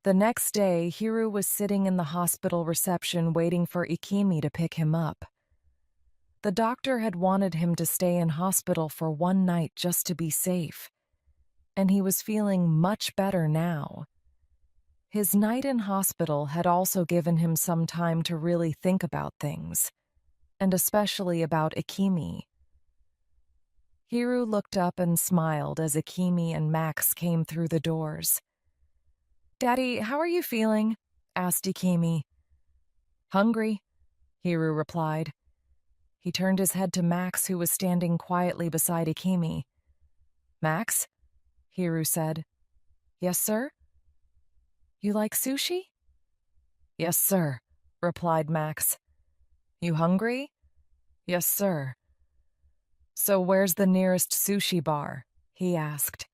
[SPEAKER 1] The next day, Hiru was sitting in the hospital reception waiting for Akemi to pick him up. The doctor had wanted him to stay in hospital for one night just to be safe, and he was feeling much better now. His night in hospital had also given him some time to really think about things, and especially about Akemi. Hiru looked up and smiled as Akemi and Max came through the doors. "Daddy, how are you feeling?" asked Akemi. "Hungry," Hiru replied. He turned his head to Max, who was standing quietly beside Akemi. "Max?" Hiru said. "Yes, sir?" "You like sushi?" "Yes, sir," replied Max. "You hungry?" "Yes, sir." "So where's the nearest sushi bar?" he asked.